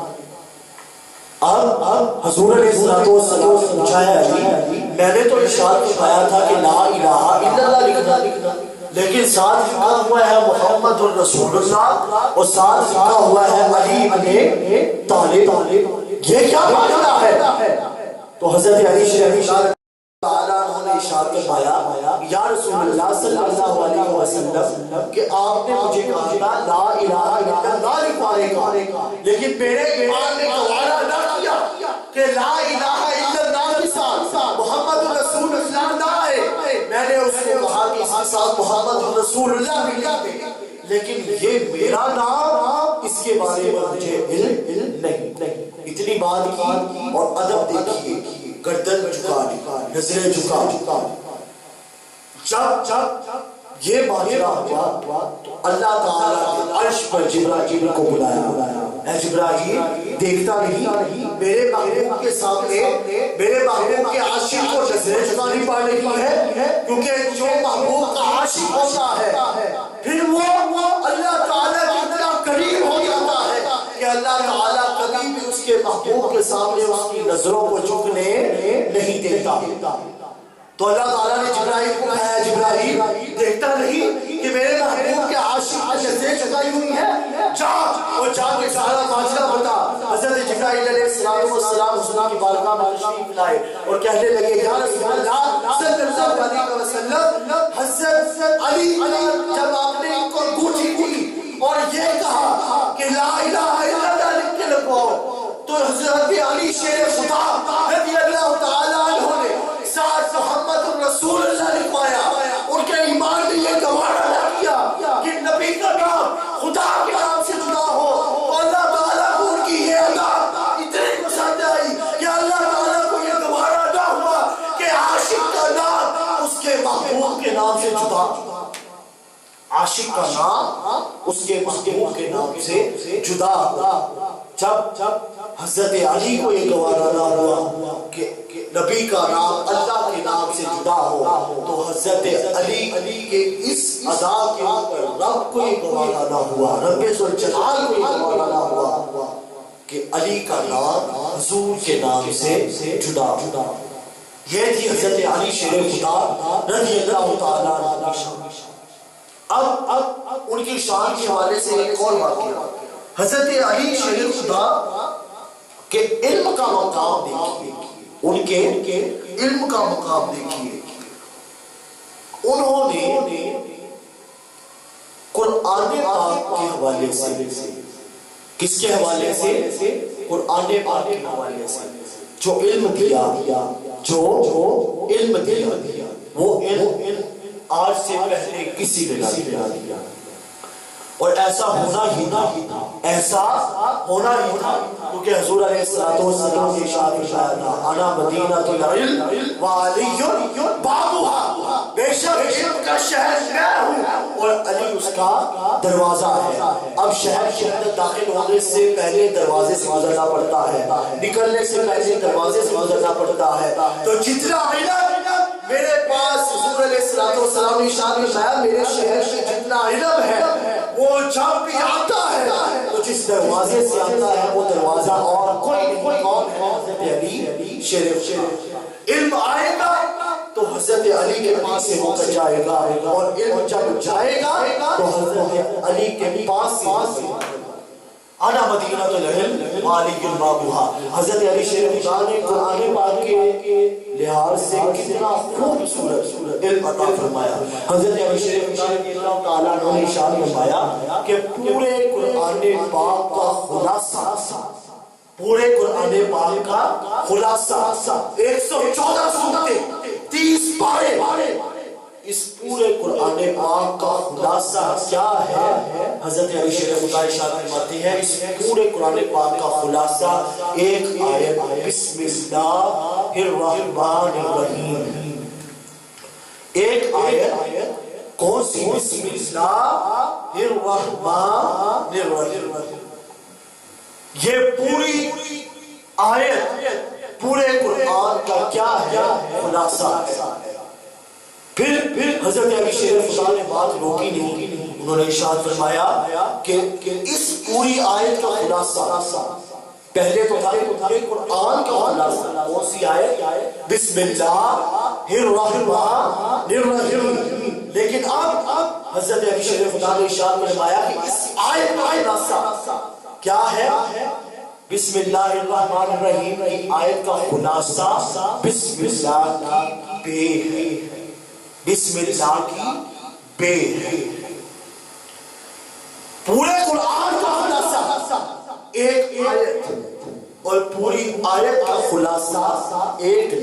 Speaker 3: اب حضور علیہ السلام نے پوچھا ہے علی، میں نے تو ارشاد فرمایا تھا کہ لا الہ الا اللہ لکھنا، لیکن ساتھ لکھا ہوا ہے محمد الرسول اللہ اور ساتھ لکھا ہوا ہے علی ابن طالب، یہ کیا معاملہ ہے؟ تو حضرت علی شریف تعالیٰ نے ارشاد فرمایا یا رسول اللہ صلی اللہ علیہ وسلم کہ آپ نے مجھے کہا تھا لا الہ الا اللہ لکھوانے کا، لیکن میرے ایمان نے گوارا نہ کیا کہ لا الہ الا اللہ کے ساتھ محمد رسول اللہ نہ ہے۔ میں نے اس کو کہا کہ اس کے ساتھ محمد رسول اللہ بھی لکھ دے، لیکن یہ میرا نام، اس کے بارے میں مجھے علم نہیں۔ اتنی بات کی اور ادب دیکھیے، گردن جھکا، نظریں جھکا۔ جب یہ ماجرا ہوا تو اللہ تعالیٰ نے عرش پر جبرائیل کو بلایا، اے جبرائیل دیکھتا نہیں میرے محبوب کے سامنے میرے محبوب کے عاشق کو نظریں جھکانی پڑ رہی ہے، کیونکہ جو محبوب کا عاشق ہوتا ہے پھر وہ اللہ تعالیٰ کی اتنا قریب ہو جاتا ہے کہ اللہ تعالیٰ کبھی بھی اس کے محبوب کے سامنے اس کی نظروں کو جھکنے نہیں دیتا۔ تو اللہ تعالیٰ نے جبرائیل کو کہا ہے جبرائیل دیکھتا نہیں کہ میرے محبوب کے عاشق کی نظریں جھکائی ہوئی ہیں، جا اور جا کے سارا ماجرا بتا۔ حضرت جبرائیل علیہ السلام حضور کی بارگاہ میں تشریف لائے اور کہنے لگے یا رسول اللہ صلی اللہ علیہ وسلم، حضرت علی جب آپ نے ان کو انگوٹھی دی اور یہ کہا کہ لا الہ الا اللہ لکھ کے لگواؤ، تو حضرت علی شیر خدا رضی اللہ تعالیٰ عنہ نے ساتھ محمد الرسول اللہ لکھوایا۔ ان کے ایمان نے یہ گوارا نہ کیا کہ نبی کا نام خدا کے نام سے جدا ہو، تو اللہ تعالیٰ کو ان کی یہ ادا اتنی پسند آئی کہ اللہ تعالیٰ کو یہ گوارا نہ ہوا کہ عاشق کا نام اس کے محبوب کے نام سے جدا، عاشق کا نام اس کے محبوب کے نام سے جدا۔ جب حضرت علی کو یہ گوارا نہ ہوا کہ نبی کا نام اللہ کے نام سے جدا ہو، تو حضرت علی کے اس ادا کے اوپر رب کو یہ گوارا نہ ہوا، رب ذوالجلال کو یہ گوارا نہ ہوا کہ علی کا نام حضور کے نام سے جدا۔ یہ تھی حضرت علی شیر خدا رضی اللہ تعالیٰ عنہ کی شان۔ اب ان کی شان کے حوالے سے ایک اور واقعہ، حضرت علی شیر خدا کہ علم کا مقام دیکھیے، ان کے علم کا مقام دیکھیے۔ انہوں نے قرآن پاک کے حوالے سے، کس کے حوالے سے؟ قرآن پاک کے حوالے سے جو علم دیا، جو علم دیا، وہ علم آج سے پہلے کسی نے نہ دیا، اور ایسا ہونا ہی تھا، ایسا ہونا ہی تھا، کیونکہ حضور علیہ السلام نے ارشاد فرمایا تھا انا مدینۃ العلم وعلی بابها، بے شک علم کا شہر میں ہوں اور علی اس کا دروازہ ہے۔ اب شہر کے اندر داخل ہونے سے پہلے دروازے سے گزرنا پڑتا ہے، نکلنے سے پہلے دروازے سے گزرنا پڑتا ہے۔ تو جتنا علم میرے پاس حضور علیہ السلام نے ارشاد فرمایا میرے شہر سے جتنا علم ہے وہ جب بھی آتا ہے تو جس دروازے سے آتا ہے وہ دروازہ اور کوئی نہیں، کون ہے؟ حضرت علی شریف۔ علم آئے گا تو حضرت علی کے پاس سے ہو کر جائے گا، اور علم جب جائے گا تو حضرت علی کے پاس سے۔ انا مدینۃ العلم وعلی بابها. حضرت علی شیر خدا نے قرآن پاک کے لحاظ سے کتنا خوبصورت علم عطا فرمایا. حضرت علی شیر خدا رضی اللہ تعالیٰ عنہ نے ارشاد فرمایا کہ پورے قرآن پاک کا خلاصہ، پورے قرآن پاک کا خلاصہ 114 سورتیں 30 پارے، اس پورے قرآن پاک کا خلاصہ کیا ہے؟ حضرت علی شیر خدا ارشاد فرماتے ہیں اس پورے قرآن پاک کا خلاصہ ایک آیت بسم اللہ الرحمن الرحیم. ایک آیت کون سی؟ بسم اللہ الرحمن الرحیم. یہ پوری آیت پورے قرآن کا کیا ہے؟ خلاصہ ہے. پھر حضرت علی شیر خدا نے بات روکی نہیں، انہوں نے ارشاد فرمایا کہ اس پوری آیت کا خلاصہ پہلے تو تھا قرآن کا خلاصہ. کون سی آیت؟ بسم اللہ الرحمن الرحیم. لیکن اب حضرت علی شیر خدا نے ارشاد فرمایا کہ اس آیت کا خلاصہ کیا ہے؟ بسم اللہ الرحمن الرحیم. آیت کا خلاصہ بسم اللہ کی بے ہے، بسم اللہ کی بے ہے. پورے قرآن کا خلاصہ ایک آیت اور پوری آیت کا خلاصہ ایک